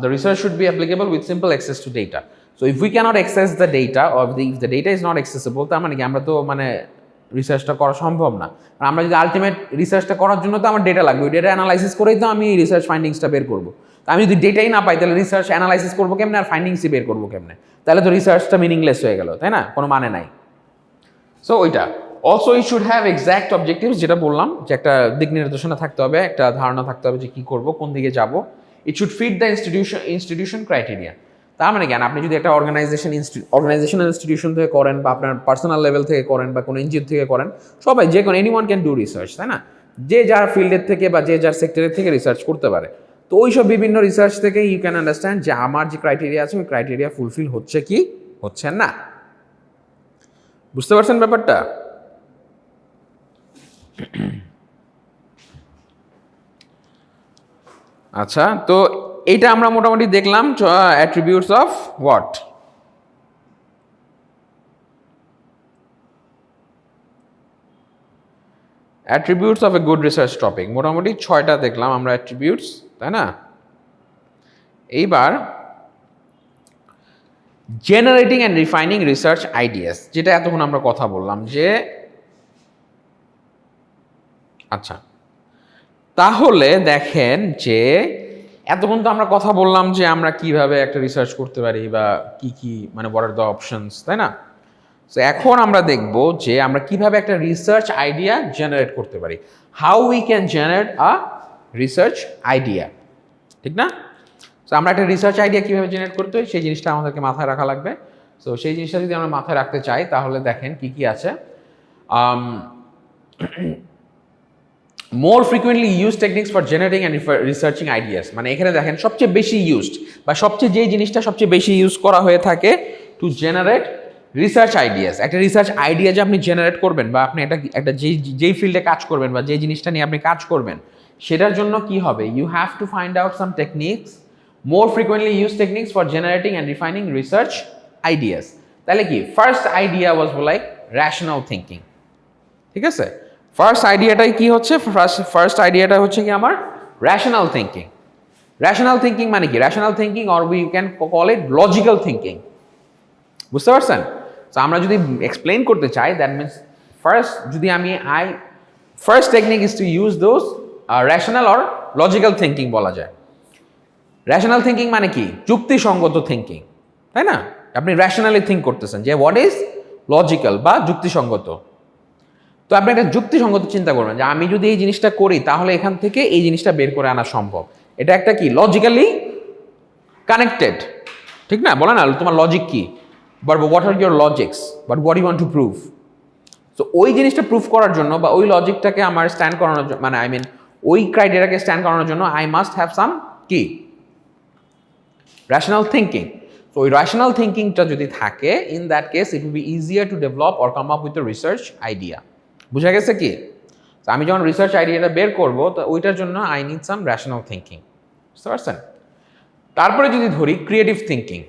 the research should be applicable with simple access to data. So if we can't access the data, or if the data is not accessible, তার মানে কি আমরা তো মানে রিসার্চটা করা সম্ভব না। আর আমরা যদি আলটিমেট রিসার্চটা করার জন্য তো আমার ডেটা লাগবে, ওই ডেটা অ্যানালাইসিস করেই তো আমি রিসার্চ ফাইন্ডিংসটা বের করবো। আমি যদি ডেটাই না পাই তাহলে রিসার্চ অ্যানালাইসিস করবো কেমনে, আর ফাইন্ডিংসই বের করবো কেমনে? তাহলে তো রিসার্চটা মিনিংলেস হয়ে গেল, তাই না? কোনো মানে নাই। সো ওইটা also it should have exact objectives, যেটা বললাম যে একটা দিক নির্দেশনা থাকতে হবে, একটা ধারণা থাকতে হবে যে কী করবো, কোন দিকে যাব। It should fit the institution criteria. তার মানে কেন, আপনি যদি একটা অর্গানাইজেশনাল ইনস্টিটিউশন থেকে করেন, বা আপনার পার্সোনাল লেভেল থেকে করেন, বা কোনো এনজিও থেকে করেন, সবাই যে কোনো এনিওয়ান ক্যান ডু রিসার্চ, তাই না? যে যার ফিল্ডের থেকে বা যে যার সেক্টরের থেকে রিসার্চ করতে পারে। তো ওই সব বিভিন্ন রিসার্চ থেকে ইউ ক্যান আন্ডারস্ট্যান্ড যে আমার যে ক্রাইটেরিয়া আছে ওই ক্রাইটেরিয়া ফুলফিল হচ্ছে কি হচ্ছে না। বুঝতে পারছেন ব্যাপারটা? আচ্ছা, তো এইটা আমরা মোটামুটি দেখলাম attributes of what, attributes of a good research topic. মোটামুটি 6টা দেখলাম আমরা অ্যাট্রিবিউটস, তাই না? এইবার generating and refining research ideas, যেটা এতক্ষণ আমরা কথা বললাম যে, আচ্ছা তাহলে দেখেন যে এতক্ষণ তো আমরা কথা বললাম যে আমরা কিভাবে একটা রিসার্চ করতে পারি বা কি কি মানে হোয়াট আর দ্য অপশনস, তাই না? সো এখন আমরা দেখব যে আমরা কিভাবে একটা রিসার্চ আইডিয়া জেনারেট করতে পারি, how we can generate a research idea, ঠিক না? সো আমরা একটা রিসার্চ আইডিয়া কীভাবে জেনারেট করতে হয় সেই জিনিসটা আমাদেরকে মাথায় রাখা লাগবে। সো সেই জিনিসটা যদি আমরা মাথায় রাখতে চাই তাহলে দেখেন কি কি আছে। মোর frequently use techniques for generating and researching ideas, মানে এখানে দেখেন সবচেয়ে বেশি ইউজড বা সবচেয়ে যেই জিনিসটা সবচেয়ে বেশি ইউজ করা হয়ে থাকে টু জেনারেট রিসার্চ আইডিয়াস। একটা রিসার্চ আইডিয়া যে আপনি জেনারেট করবেন বা আপনি একটা যেই ফিল্ডে কাজ করবেন বা যেই জিনিসটা নিয়ে আপনি কাজ করবেন, সেটার জন্য কি হবে, you have to find out some techniques, more frequently use techniques for generating and refining research ideas. তাহলে কি first idea was like rational thinking, ঠিক আছে? ফার্স্ট আইডিয়াটাই কি হচ্ছে, ফার্স্ট আইডিয়াটা হচ্ছে কি আমার র্যাশনাল থিঙ্কিং। র্যাশনাল থিঙ্কিং মানে কি, rational thinking or we can call it logical thinking. বুঝতে পারছেন? তো আমরা যদি এক্সপ্লেন করতে চাই, দ্যাট মিনস ফার্স্ট যদি আমি first technique is to use those rational or logical thinking বলা যায়। র্যাশনাল থিঙ্কিং মানে কি, যুক্তিসঙ্গত থিঙ্কিং, তাই না? আপনি র্যাশনালি থিঙ্ক করতেছেন যে হোয়াট ইজ লজিক্যাল বা যুক্তিসঙ্গত। তো আপনি একটা যুক্তিসঙ্গত চিন্তা করবেন যে আমি যদি এই জিনিসটা করি তাহলে এখান থেকে এই জিনিসটা বের করে আনা সম্ভব। এটা একটা কি লজিক্যালি কানেক্টেড, ঠিক না? বলে না তোমার লজিক কি, but what are your logics, but what you want to prove. তো ওই জিনিসটা প্রুভ করার জন্য বা ওই লজিকটাকে আমার স্ট্যান্ড করানোর জন্য, মানে আই মিন ওই ক্রাইটেরিয়াকে স্ট্যান্ড করানোর জন্য আই মাস্ট হ্যাভ সাম কি র্যাশনাল থিঙ্কিং। তো ওই র্যাশনাল থিঙ্কিংটা যদি থাকে, in that case it will be easier to develop or come up with the research idea. বুঝা গেছে কি? আমি যখন রিসার্চ আইডিয়াটা বের করবো তো ওইটার জন্য I need some rational thinking. বুঝতে পারছেন? তারপরে যদি ধরি creative thinking,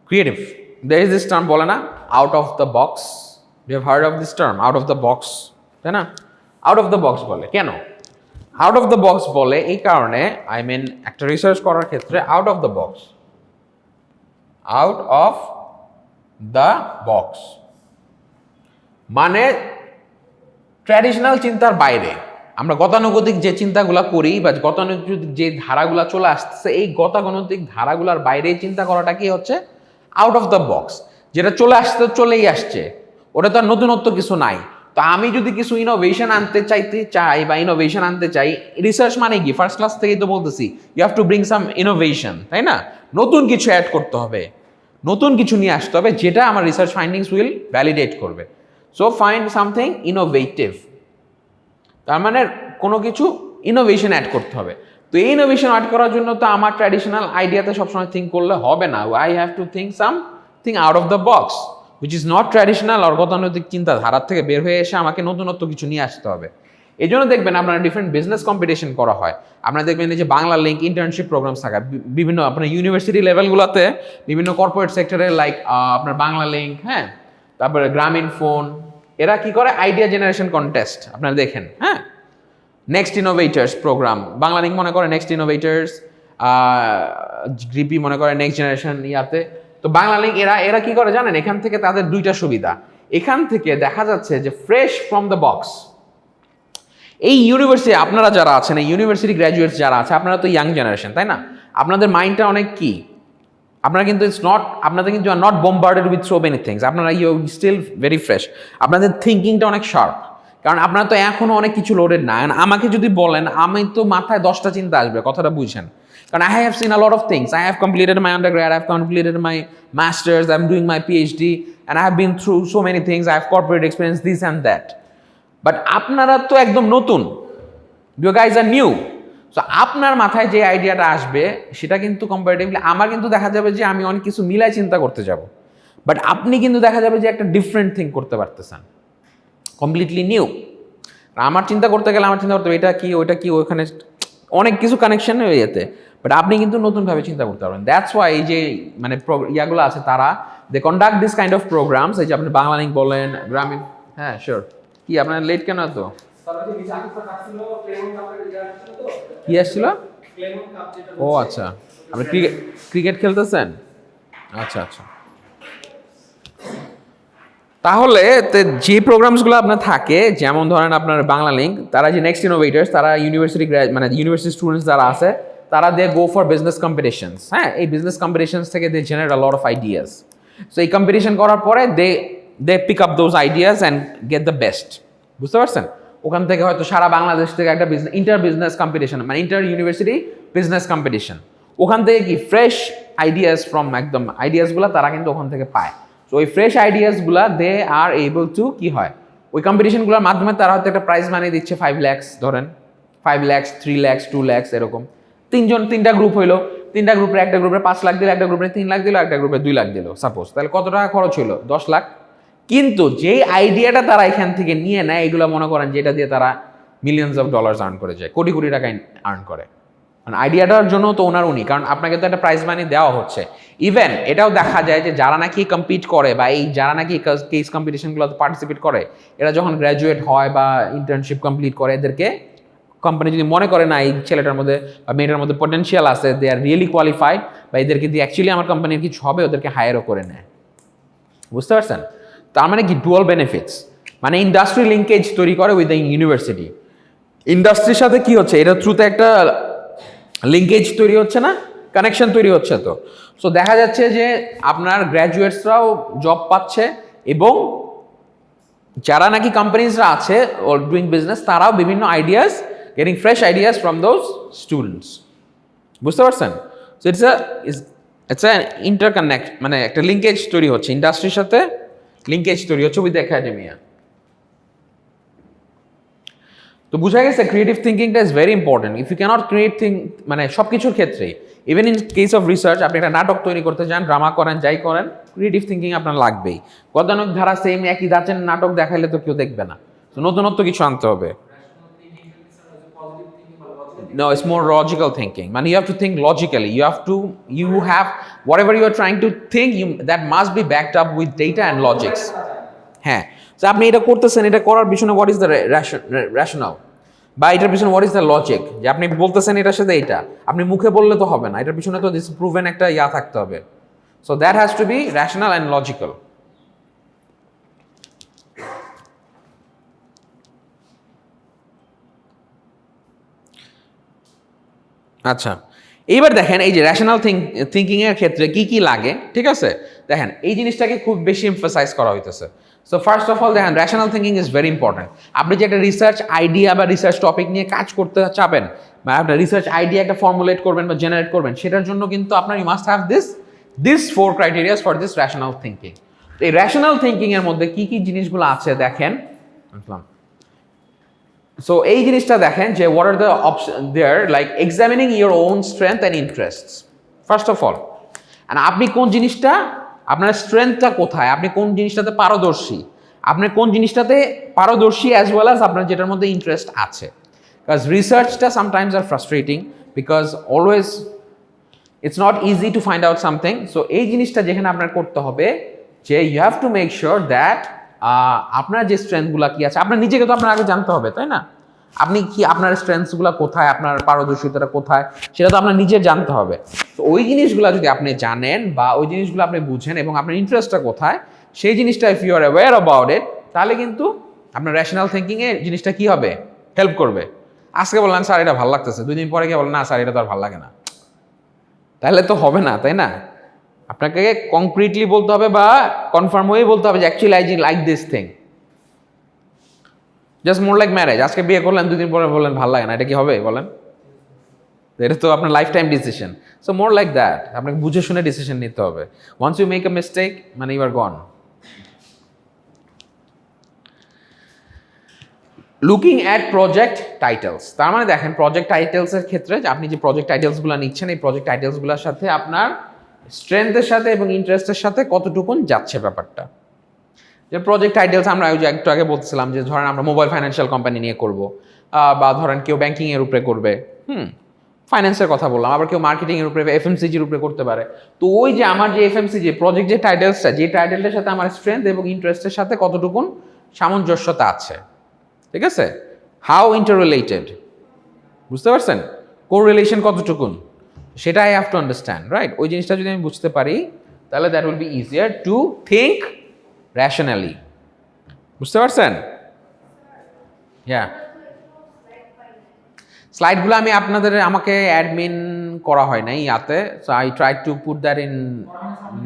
creative, there is this term বলে না, out of the box. You have heard of this term, out of the box, তাই না? আউট অফ দ্য বক্স বলে কেন? আউট অফ দ্য বক্স বলে এই কারণে, আই মিন একটা রিসার্চ করার ক্ষেত্রে out of the box, out of the box মানে ট্র্যাডিশনাল চিন্তার বাইরে। আমরা গতানুগতিক যে চিন্তাগুলো করি বা গতানুগতিক যে ধারাগুলো চলে আসতেছে, এই গতানুগতিক ধারাগুলোর বাইরে চিন্তা করাটা কি হচ্ছে আউট অফ দ্য বক্স। যেটা চলে আসতে চলেই আসছে, ওটা তো আর নতুনত্ব কিছু নাই। তো আমি যদি কিছু ইনোভেশন আনতে চাই বা ইনোভেশন আনতে চাই, রিসার্চ মানে কি, ফার্স্ট ক্লাস থেকেই তো বলতেছি you have to bring some innovation, তাই না? নতুন কিছু অ্যাড করতে হবে, নতুন কিছু নিয়ে আসতে হবে যেটা আমার রিসার্চ ফাইন্ডিংস উইল ভ্যালিডেট করবে। সো ফাইন্ড সামথিং ইনোভেটিভ, তার মানে কোনো কিছু ইনোভেশন অ্যাড করতে হবে। তো এই ইনোভেশন অ্যাড করার জন্য তো আমার ট্র্যাডিশনাল আইডিয়াতে সবসময় থিঙ্ক করলে হবে না, I have to think something out of the box which is not traditional আর গতানুগতিক চিন্তাধারার থেকে বের হয়ে এসে আমাকে নতুনত্ব কিছু নিয়ে আসতে হবে। এই জন্য দেখবেন আপনারা ডিফারেন্ট বিজনেস কম্পিটিশন করা হয়, আপনারা দেখবেন এই যে বাংলা লিঙ্ক ইন্টার্নশিপ প্রোগ্রামস থাকা বিভিন্ন আপনার ইউনিভার্সিটি লেভেলগুলোতে বিভিন্ন কর্পোরেট সেক্টরে লাইক আপনার বাংলা লিঙ্ক, হ্যাঁ, তারপরে গ্রামীণ ফোন, এরা কি করে আইডিয়া জেনারেশন কন্টেস্ট আপনারা দেখেন, হ্যাঁ, নেক্সট ইনোভেটার্স প্রোগ্রাম, বাংলা লিঙ্ক মনে করে নেক্সট ইনোভেটার্স, গ্রিপি মনে করে নেক্সট জেনারেশন ইয়াতে। তো বাংলা লিঙ্ক এরা কি করে জানেন, এখান থেকে তাদের দুইটা সুবিধা, এখান থেকে দেখা যাচ্ছে যে ফ্রেশ ফ্রম দ্য বক্স এই ইউনিভার্সিটি আপনারা যারা আছেন, এই ইউনিভার্সিটি গ্র্যাজুয়েটস যারা আছে, আপনারা তো ইয়াং জেনারেশন, তাই না? আপনাদের মাইন্ডটা অনেক কি, আপনারা কিন্তু আপনাদের কিন্তু not bombarded with so many things, আপনারা ইউ স্টিল ভেরি ফ্রেশ, আপনাদের থিঙ্কিংটা অনেক শার্প, কারণ আপনারা তো এখনও অনেক কিছু লোডেড না। আমাকে যদি বলেন, আমি তো মাথায় 10টা চিন্তা আসবে, কথাটা বুঝছেন, কারণ I have seen a lot of things, I have completed my undergrad, I have completed my masters, I am doing my PhD and I have been through so many things, I have corporate experience this and that, but আপনারা তো একদম নতুন, you guys are new. So আপনার মাথায় যে আইডিয়াটা আসবে সেটা কিন্তু কম্পারেটিভলি আমার কিন্তু দেখা যাবে যে আমি অনেক কিছু মিলাই চিন্তা করতে যাব, বাট আপনি কিন্তু দেখা যাবে যে একটা ডিফারেন্ট থিং করতে পারতেছেন, কমপ্লিটলি নিউ। আমার চিন্তা করতে গেলে আমার চিন্তা করতে হবে এটা কি ওইটা কি, ওইখানে অনেক কিছু কানেকশন হয়ে যেতে, বাট আপনি কিন্তু নতুনভাবে চিন্তা করতে পারবেন। দ্যাটস ওয়াই এই যে মানে ইয়াগুলো আছে তারা they conduct this kind of programs, এই যে আপনি বাংলা লিঙ্ক বলেন, গ্রামীণ, হ্যাঁ শিওর, কি আপনার লেট কেন এত কি আসছিল? ও আচ্ছা, আপনি ক্রিকেট খেলতেছেন? আচ্ছা আচ্ছা, তাহলে যে প্রোগ্রামসগুলো আপনার থাকে, যেমন ধরেন আপনার বাংলা লিঙ্ক, তারা যে নেক্সট ইনোভেটার্স, তারা ইউনিভার্সিটি মানে ইউনিভার্সিটি স্টুডেন্টস যারা আছে, তারা they go for business competitions, হ্যাঁ, এই বিজনেস কম্পিটিশনস থেকে they generate a lot of ideas. So এই কম্পিটিশন করার পরে they pick up those ideas and get the best, বুঝতে পারছেন? ওখান থেকে হয়তো সারা বাংলাদেশ থেকে একটা ইন্টার বিজনেস কম্পিটিশন, মানে ইন্টার ইউনিভার্সিটি বিজনেস কম্পিটিশন, ওখান থেকে কি ফ্রেশ আইডিয়াস ফ্রম একদম আইডিয়াসগুলো তারা কিন্তু ওখান থেকে পায়। সো ওই ফ্রেশ আইডিয়াসগুলো দে আর এবল টু কি হয়, ওই কম্পিটিশনগুলোর মাধ্যমে তারা হয়তো একটা প্রাইজ মানিয়ে দিচ্ছে 5 লাখ, ধরেন 5 লাখ, 3 লাখ, 2 লাখ, এরকম তিনটা গ্রুপ হইলো, তিনটা গ্রুপে একটা গ্রুপে 5 লাখ দিল, একটা গ্রুপে 3 লাখ দিল, একটা গ্রুপে 2 লাখ দিল সাপোজ, তাহলে কত টাকা খরচ হইলো? 10 লাখ। কিন্তু যেই আইডিয়াটা তারা এখান থেকে নিয়ে নেয়, এগুলো মনে করেন যেটা দিয়ে তারা মিলিয়নস অফ ডলার্স আর্ন করে যায়, কোটি কোটি টাকা আর্ন করে, মানে আইডিয়াটার জন্য তো ওনার উনি, কারণ আপনাকে তো একটা প্রাইজ মানি দেওয়া হচ্ছে। ইভেন এটাও দেখা যায় যে যারা নাকি কম্পিট করে বা এই যারা নাকি কেস কম্পিটিশনগুলোতে পার্টিসিপেট করে, এরা যখন গ্র্যাজুয়েট হয় বা ইন্টার্নশিপ কমপ্লিট করে, এদেরকে কোম্পানি যদি মনে করে না এই ছেলেটার মধ্যে বা মেয়েটার মধ্যে পটেনশিয়াল আছে, দে আর রিয়েলি কোয়ালিফাইড, বা এদেরকে দিয়ে অ্যাকচুয়ালি আমার কোম্পানির কিছু হবে, ওদেরকে হায়ারও করে নেয়, বুঝতে পারছেন? তার মানে কি ডুয়াল বেনিফিটস, মানে ইন্ডাস্ট্রি লিঙ্কেজ তৈরি করে উইথ দ্য ইউনিভার্সিটি, ইন্ডাস্ট্রির সাথে কি হচ্ছে, এটা থ্রুতে একটা লিঙ্কেজ তৈরি হচ্ছে না, কানেকশন তৈরি হচ্ছে। তো সো দেখা যাচ্ছে যে আপনার গ্র্যাজুয়েটসরাও জব পাচ্ছে, এবং যারা নাকি কোম্পানিজরা আছে ডুইং বিজনেস, তারাও বিভিন্ন ideas, getting fresh ideas from those students, বুঝতে পারছেন? সো ইটস আ ইন্টারকানেক্ট, মানে একটা লিঙ্কেজ তৈরি হচ্ছে, ইন্ডাস্ট্রির সাথে লিঙ্কেজ তৈরি হচ্ছে উইথ একাডেমিয়া। তো বুঝা গেছে ক্রিয়েটিভ থিঙ্কিংটা is very important. If you can't create মানে সব কিছুর ক্ষেত্রেই, even in case of research, আপনি একটা নাটক তৈরি করতে চান, ড্রামা করেন, যাই করেন, ক্রিয়েটিভ থিঙ্কিং আপনার লাগবেই। গতানুগ ধারা সেম একই ধাঁচের নাটক দেখাইলে তো কেউ দেখবে না, তো নতুনত্ব কিছু আনতে হবে। No, it's more logical thinking. Man, you have to think logically. You have whatever you are trying to think, that must be backed up with data and logics. হ্যাঁ, তো আপনি এটা করতেছেন, এটা করার পিছনে what is the rationale, বা এটার পিছনে what is the logic, যে আপনি বলতেছেন এটার সাথে এটা, আপনি মুখে বললে তো হবে না, এটার পিছনে তো দিস প্রুভেন একটা ইয়া থাকতে হবে। So that has to be rational and logical. আচ্ছা, এইবার দেখেন এই যে রেশনাল থিঙ্কিং এর ক্ষেত্রে কি কি লাগে, ঠিক আছে? দেখেন এই জিনিসটাকে খুব বেশি এমফাসাইজ করা হইতেছে। সো ফার্স্ট অফ অল দেখেন, rational thinking is very important. আপনি যে একটা রিসার্চ আইডিয়া বা রিসার্চ টপিক নিয়ে কাজ করতে চাবেন, বা আপনার রিসার্চ আইডিয়া একটা ফর্মুলেট করবেন বা জেনারেট করবেন, সেটার জন্য কিন্তু আপনার you must have this 4 criterias for this rational thinking. এই রেশনাল থিঙ্কিং এর মধ্যে কি কি জিনিসগুলো আছে দেখেন, সো এই জিনিসটা দেখেন যে what are the option there, like examining your own strength and interests first of all. অ্যান্ড আপনি কোন জিনিসটা, আপনার স্ট্রেংথটা কোথায়, আপনি কোন জিনিসটাতে পারদর্শী, আপনি কোন জিনিসটাতে পারদর্শী অ্যাজ ওয়েল অ্যাজ আপনার যেটার মধ্যে ইন্টারেস্ট আছে। বিকজ রিসার্চটা sometimes are frustrating because always it's not easy to find out something. So এই জিনিসটা যেখানে আপনার করতে হবে যে you have to make sure that আপনার যে স্ট্রেংথগুলো কি আছে, আপনার নিজেকে তো আপনার আগে জানতে হবে, তাই না? আপনি কি, আপনার স্ট্রেংথসগুলো কোথায়, আপনার পারদর্শিতাটা কোথায়, সেটা তো আপনার নিজের জানতে হবে। তো ওই জিনিসগুলো যদি আপনি জানেন বা ওই জিনিসগুলো আপনি বুঝেন এবং আপনার ইন্টারেস্টটা কোথায়, সেই জিনিসটা if you are aware about it, তাহলে কিন্তু আপনার র্যাশনাল থিঙ্কিংয়ে জিনিসটা কি হবে, হেল্প করবে। আজকে বললেন স্যার এটা ভালো লাগতেছে, 2 দিন পরে গিয়ে বলেন না স্যার এটা তো আর ভালো লাগে না, তাহলে তো হবে না, তাই না? আপনাকে কংক্রিটলি বলতে হবে বা কনফার্ম হয়ে বলতে হবে যে actually I like this thing. Just more like marriage, আজকে বিয়ে করলেন 2 দিন পরে বললেন ভালো লাগে না, এটা কি হবে বলেন? এটা তো আপনার lifetime decision. So more like that, আপনাকে বুঝে শুনে ডিসিশন নিতে হবে। Once you make a mistake মানে you are gone. Looking at project titles, তার মানে দেখেন প্রজেক্ট টাইটেলসের ক্ষেত্রে যে আপনি যে প্রজেক্ট টাইটেলসগুলো নিচ্ছেন, এই প্রজেক্ট টাইটেলসগুলোর সাথে আপনার স্ট্রেংথের সাথে এবং ইন্টারেস্টের সাথে কতটুকুন যাচ্ছে ব্যাপারটা। যে প্রজেক্ট টাইটেলস আমরা ওই যে একটু আগে বলছিলাম যে ধরেন আমরা মোবাইল ফাইন্যান্সিয়াল কোম্পানি নিয়ে করব, বা ধরেন কেউ ব্যাংকিংয়ের উপরে করবে, ফাইন্যান্সের কথা বললাম, আবার কেউ মার্কেটিংয়ের উপরে, এফএমসিজির উপরে করতে পারে। তো ওই যে আমার যে এফএমসিজি প্রজেক্ট যে টাইটেলসটা, যে টাইটেলটার সাথে আমার স্ট্রেংথ এবং ইন্টারেস্টের সাথে কতটুকুন সামঞ্জস্যতা আছে, ঠিক আছে? হাউ ইন্টার রিলেটেড, বুঝতে পারছেন? কোর রিলেশন কতটুকুন, সেটা I have to understand, right? ওই জিনিসটা যদি আমি বুঝতে পারি তাহলে that will be easier to think rationally. বুঝতে পারছেন? স্লাইডগুলো আমি আমাকে অ্যাডমিন করা হয় নাই ইয়াতে, so I try to put that in,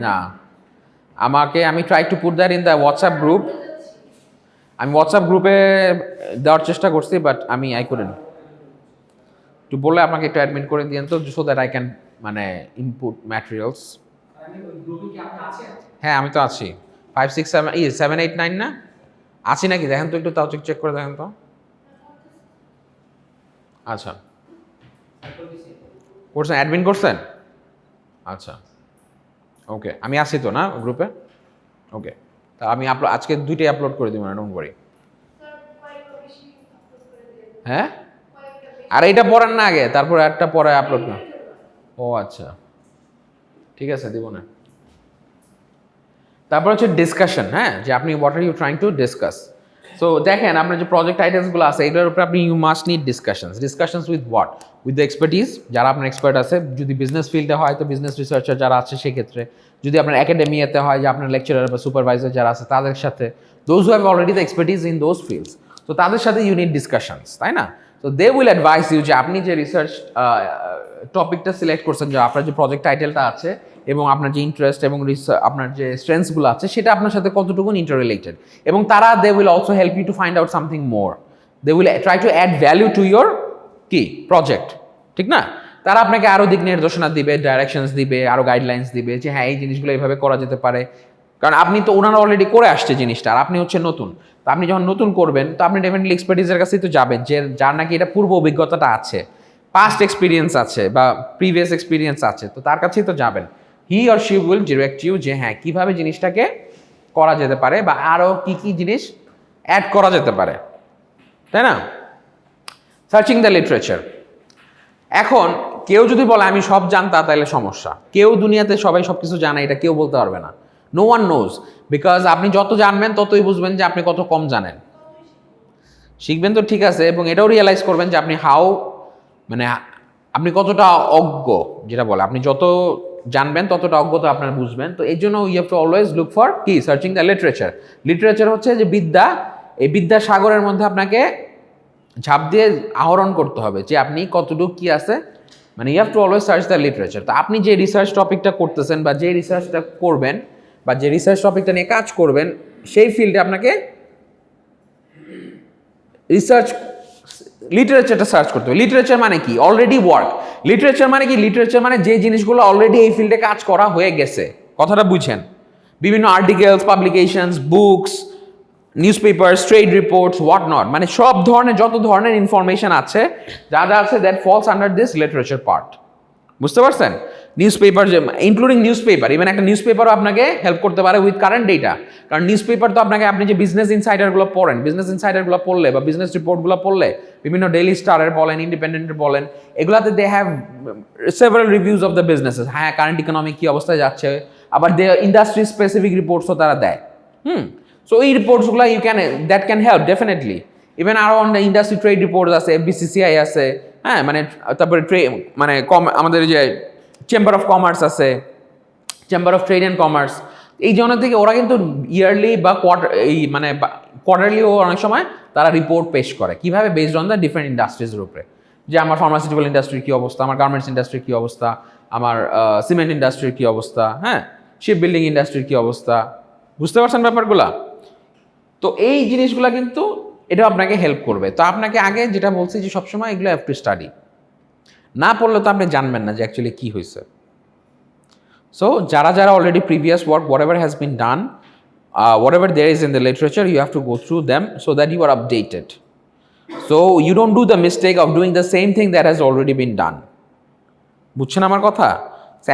না আমি try to put that in the WhatsApp group. আমি হোয়াটসঅ্যাপ গ্রুপে দেওয়ার চেষ্টা করছি, বাট আই কুডেন্ট। একটু বললে আমাকে একটু অ্যাডমিন করে দিয়েন তো, সো দ্যাট আই ক্যান মানে ইনপুট ম্যাটেরিয়ালস। হ্যাঁ আমি তো আছি, 5 6 7 8 9 না আছি নাকি দেখেন তো একটু, তাও চেক করে দেখেন তো। আচ্ছা করছেন, অ্যাডমিন করছেন? আচ্ছা ওকে, আমি আছি তো না গ্রুপে? ওকে, তা আমি আজকে 2টাই আপলোড করে দিব না, ডোন্ট ওয়ারি। হ্যাঁ আর এইটা পড়েন না আগে, তারপর একটা পরে আপলোড না। ও আচ্ছা ঠিক আছে, দিব না। তারপর হচ্ছে ডিসকাশন, হ্যাঁ, যে আপনি what are you trying to discuss. So দেখেন আপনার যে প্রজেক্ট টাইটেলসগুলো আছে এটার উপরে আপনি you must need discussions with what, with the expertise, যারা আপনার এক্সপার্ট আছে। যদি বিজনেস ফিল্ডে হয় তো বিজনেস রিসার্চার যারা আছে সেক্ষেত্রে, যদি আপনার একাডেমিয়াতে হয় যে আপনার লেকচারার বা সুপারভাইজার যারা আছে তাদের সাথে, those who have already the expertise in those fields, তো তাদের সাথে ইউ নিড ডিসকাশনস, তাই না? তো দে উইল অ্যাডভাইস ইউ যে আপনি যে রিসার্চ টপিকটা সিলেক্ট করছেন, যে আপনার যে প্রজেক্ট টাইটেলটা আছে এবং আপনার যে ইন্টারেস্ট এবং আপনার যে স্ট্রেংথসগুলো আছে সেটা আপনার সাথে কতটুকু ইন্টার রিলেটেড, এবং তারা they will also help you to find out something more, they will try to add value to your কি প্রজেক্ট, ঠিক না? তারা আপনাকে আরও দিক নির্দেশনা দিবে, ডাইরেকশনস দিবে, আরও গাইডলাইন্স দিবে যে হ্যাঁ এই জিনিসগুলো এইভাবে করা যেতে পারে। কারণ আপনি তো ওনারা অলরেডি করে আসছে জিনিসটা, আর আপনি হচ্ছে নতুন, তো আপনি যখন নতুন করবেন তো আপনি ডেফিনেটলি এক্সপার্টিজের কাছেই তো যাবেন, যে যার নাকি এটা পূর্ব অভিজ্ঞতাটা আছে, পাস্ট এক্সপিরিয়েন্স আছে বা প্রিভিয়াস এক্সপিরিয়েন্স আছে, তো তার কাছেই তো যাবেন। He or she will direct you যে হ্যাঁ কীভাবে জিনিসটাকে করা যেতে পারে বা আরও কী কী জিনিস অ্যাড করা যেতে পারে, তাই না? Searching the literature. এখন কেউ যদি বলে আমি সব জানতাম তাহলে সমস্যা। কেউ দুনিয়াতে সবাই সব কিছু জানে এটা কেউ বলতে পারবে না, নো ওয়ান নোজ, বিকজ আপনি যত জানবেন ততই বুঝবেন যে আপনি কত কম জানেন। শিখবেন তো ঠিক আছে, এবং এটাও রিয়েলাইজ করবেন যে আপনি মানে আপনি কতটা অজ্ঞ, যেটা বলে আপনি যত জানবেন ততটা অজ্ঞতা আপনার বুঝবেন। তো এই জন্য you have to always look for কি, সার্চিং দ্য লিটারেচার। লিটারেচার হচ্ছে যে বিদ্যা, এই বিদ্যা সাগরের মধ্যে আপনাকে ঝাঁপ দিয়ে আহরণ করতে হবে যে আপনি কতটুকু কি আছে, মানে you have to always search the literature. তো আপনি যে রিসার্চ টপিকটা করতেছেন বা যে রিসার্চটা করবেন বা যে রিসার্চ টপিকটা নিয়ে কাজ করবেন সেই ফিল্ডে আপনাকে লিটারেচারটা সার্চ করতে হবে। লিটারেচার মানে কি, অলরেডি ওয়ার্ক। লিটারেচার মানে কি, লিটারেচার মানে যে জিনিসগুলো অলরেডি এই ফিল্ডে কাজ করা হয়ে গেছে, কথাটা বুঝেন। বিভিন্ন articles, publications, books, news paper, trade reports, what not, মানে সব ধরনের যত ধরনের ইনফরমেশন আছে যা যা আছে that false under this literature part. বুঝতে পারছেন? নিউজ পেপার, যে ইনক্লুডিং নিউজ পেপার, ইভেন একটা নিউজ পেপারও আপনাকে হেল্প করতে পারে উইথ কারেন্ট ডেটা। কারণ নিউজ পেপার তো আপনাকে, আপনি যে বিজনেস ইনসাইডারগুলো পড়েন, বিজনেস ইনসাইডারগুলো পড়লে বা বিজনেস রিপোর্টগুলো পড়লে, বিভিন্ন ডেইলি স্টারের বলেন, ইন্ডিপেন্ডেন্টের বলেন, এগুলাতে they have several reviews of the businesses. হ্যাঁ, কারেন্ট ইকোনমি কী অবস্থায় যাচ্ছে, আবার দে ইন্ডাস্ট্রি স্পেসিফিক রিপোর্টসও তারা দেয়। সো এই রিপোর্টসগুলো that can help definitely. Even আরও অনেক ইন্ডাস্ট্রি ট্রেড রিপোর্ট আছে, বিসিসিআই আছে, হ্যাঁ, মানে তারপরে মানে আমাদের যে চেম্বার অফ কমার্স আছে, chamber of trade and commerce, এই জন্য থেকে ওরা কিন্তু ইয়ারলি বা কোয়ার্টারলিও অনেক সময় তারা রিপোর্ট পেশ করে। কিভাবে? বেসড অন দ্য ডিফারেন্ট ইন্ডাস্ট্রিজের উপরে, যে আমার ফার্মাসিউটিক্যাল ইন্ডাস্ট্রির কী অবস্থা, আমার গার্মেন্টস ইন্ডাস্ট্রির কী অবস্থা, আমার সিমেন্ট ইন্ডাস্ট্রির কী অবস্থা, হ্যাঁ, শিপ বিল্ডিং ইন্ডাস্ট্রির কী অবস্থা। বুঝতে পারছেন ব্যাপারগুলা? তো এই জিনিসগুলো কিন্তু এটা আপনাকে হেল্প করবে। তো আপনাকে আগে যেটা বলছি যে সবসময় এগুলো হ্যাভ টু স্টাডি, না পড়লে তো আপনি জানবেন না যে অ্যাকচুয়ালি কী হয়েছে। সো যারা যারা already previous work, whatever has been done, whatever there is in the literature, you have to go through them so that you are updated. So you don't do the mistake of doing the same thing that has already been done. বুঝছেন আমার কথা?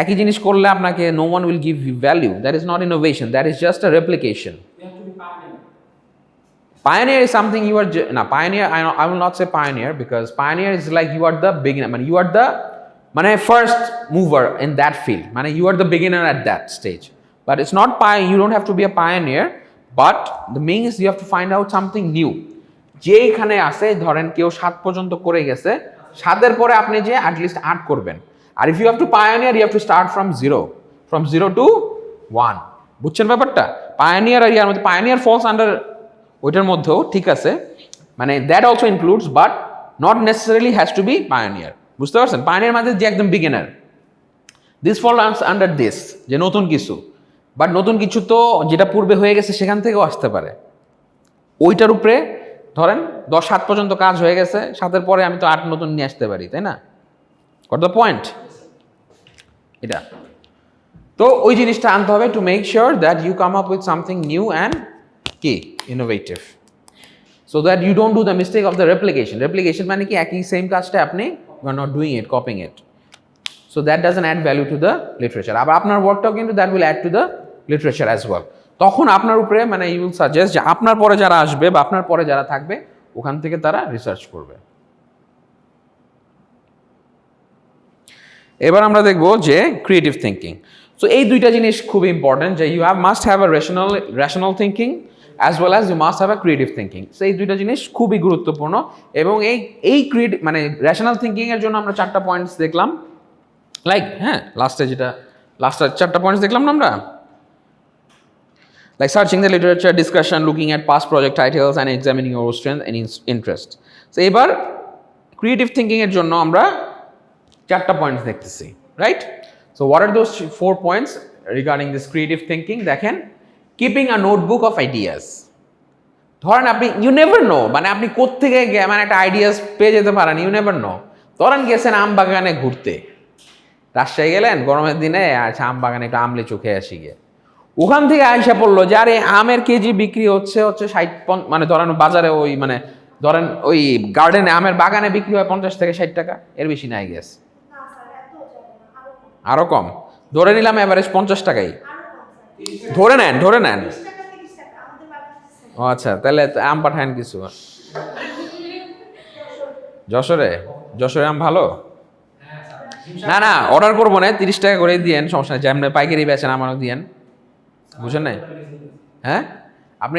একই জিনিস করলে আপনাকে no one will give you value. That is not innovation, that is just a replication. Pioneer is something you are pioneer. I will not say pioneer, because pioneer is like you are the beginner. You are the first mover in that field. You are the beginner at that stage. But it's not you don't have to be a pioneer. But the main is you have to find out something new. যেখানে আছে ধরেন কেউ 7 পর্যন্ত করে গেছে, 7-এর পরে আপনি যে at least 8 করবেন। আর if you have to pioneer, you have to start from 0 to 1. বুঝছেন ব্যাপারটা? Pioneer আর ইয়ার মধ্যে pioneer falls under ওইটার মধ্যেও ঠিক আছে, that also includes, but not necessarily has to be pioneer. বুঝতে পারছেন? পায়োনিয়ার মানে যে একদম beginner, this falls under this, যে নতুন কিছু। বাট নতুন কিছু তো যেটা পূর্বে হয়ে গেছে সেখান থেকেও আসতে পারে। ওইটার উপরে ধরেন 10-7 পর্যন্ত কাজ হয়ে গেছে, 7-এর পরে আমি তো 8 নতুন নিয়ে আসতে পারি, তাই না? Got the point? এটা তো ওই জিনিসটা আনতে হবে to make sure that you come up with something new and innovative, so that you don't do the mistake of the replication মানে কি একই সেম কাজটা আপনি you are not doing it, copying it, so that doesn't add value to the literature. আবার আপনার ওয়ার্কটাও কিন্তু that will add to the literature as well. তখন আপনার উপরে you will suggest যে আপনার পরে যারা আসবে বা আপনার পরে যারা থাকবে ওখান থেকে তারা রিসার্চ করবে। এবার আমরা দেখব যে ক্রিয়েটিভ থিঙ্কিং। সো এই দুইটা জিনিস খুব ইম্পর্টেন্ট, যে you must have a rational thinking as well as you must have a creative thinking. So এই দুইটা জিনিস খুবই গুরুত্বপূর্ণ। এবং এই ক্রিয়েটিভ রেশনাল থিঙ্কিং এর জন্য আমরা 4টা পয়েন্টস দেখলাম, লাস্টে 4টা পয়েন্টস দেখলাম না আমরা, searching the literature, discussion, looking at past project titles and examining your strength and interest. So এবার ক্রিয়েটিভ থিঙ্কিং এর জন্য আমরা 4টা পয়েন্টস দেখতেছি, right? So what are those 4 points regarding this creative thinking? দেখেন, keeping a notebook of ideas. ধরেন আপনি you never know, আপনি কোত্থেকে একটা আইডিয়াস পেয়ে যেতে পারেন, ইউ নেভার নো। ধরেন গেছেন আম বাগানে ঘুরতে, রাজশাহী গেলেন গরমের দিনে, আচ্ছা আম বাগানে একটু আমলে চোখে আসি গিয়ে, ওখান থেকে আইসা পড়লো যে আরে আমের কেজি বিক্রি হচ্ছে 60, ধরেন বাজারে ধরেন ওই গার্ডেনে আমের বাগানে বিক্রি হয় 50 থেকে 60 টাকা, এর বেশি নাই গেছে, আরো কম, ধরে নিলাম এভারেজ 50 টাকাই ধরে নেন। ও আচ্ছা, তাহলে আম পাঠান কিছু। যশোরে আম ভালো না, অর্ডার করবো না, 30 টাকা করে দিয়েন, সমস্যা নেই, যেমন পাইকারি বেচেন আমারও দিয়েন, বুঝেন নাই? হ্যাঁ, আপনি